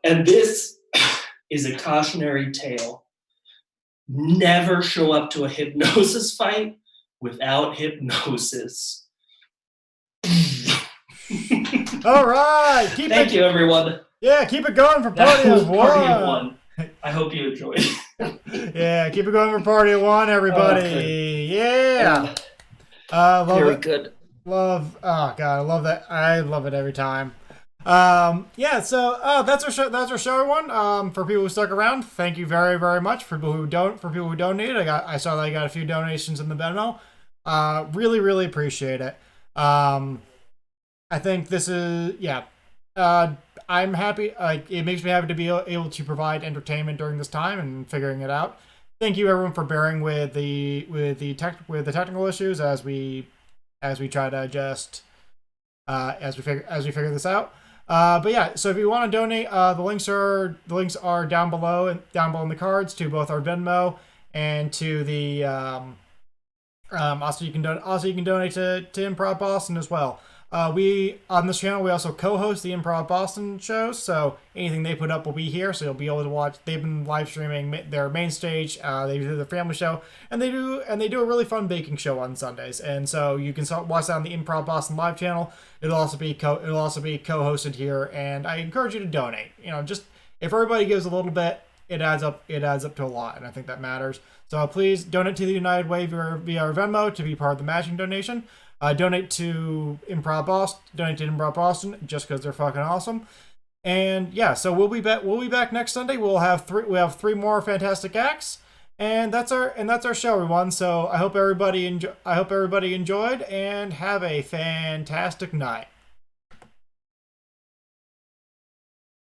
And this is a cautionary tale. Never show up to a hypnosis fight without hypnosis. All right. Thank you, everyone. Yeah, keep it going for That Party was of Party of One. I hope you enjoyed it. Yeah, keep it going for Party of One, everybody. Okay. Yeah. Love Very it. good. Oh God, I love that. I love it every time. Yeah, so that's our show. That's our show, everyone. For people who stuck around, thank you very, very much. For people who donated, I saw that I got a few donations in the Venmo. Really, really appreciate it. I think this is I'm happy. It makes me happy to be able to provide entertainment during this time and figuring it out. Thank you, everyone, for bearing with the technical issues as we try to adjust as we figure this out. But yeah, so if you want to donate, the links are down below in the cards to both our Venmo and to the also you can donate to Improv Boston as well. We on this channel we also co-host the Improv Boston shows, so anything they put up will be here, so you'll be able to watch. They've been live streaming their main stage. They do the family show, and they do a really fun baking show on Sundays, and so you can watch that on the Improv Boston live channel. It'll also be co-hosted here, and I encourage you to donate. Just if everybody gives a little bit, it adds up to a lot, and I think that matters. So please donate to the United Way via our Venmo to be part of the matching donation. Donate to Improv Boston just because they're fucking awesome. And yeah, so we'll be back next Sunday. We'll have three more fantastic acts, and that's our show, everyone. So I hope everybody enjoyed, and have a fantastic night.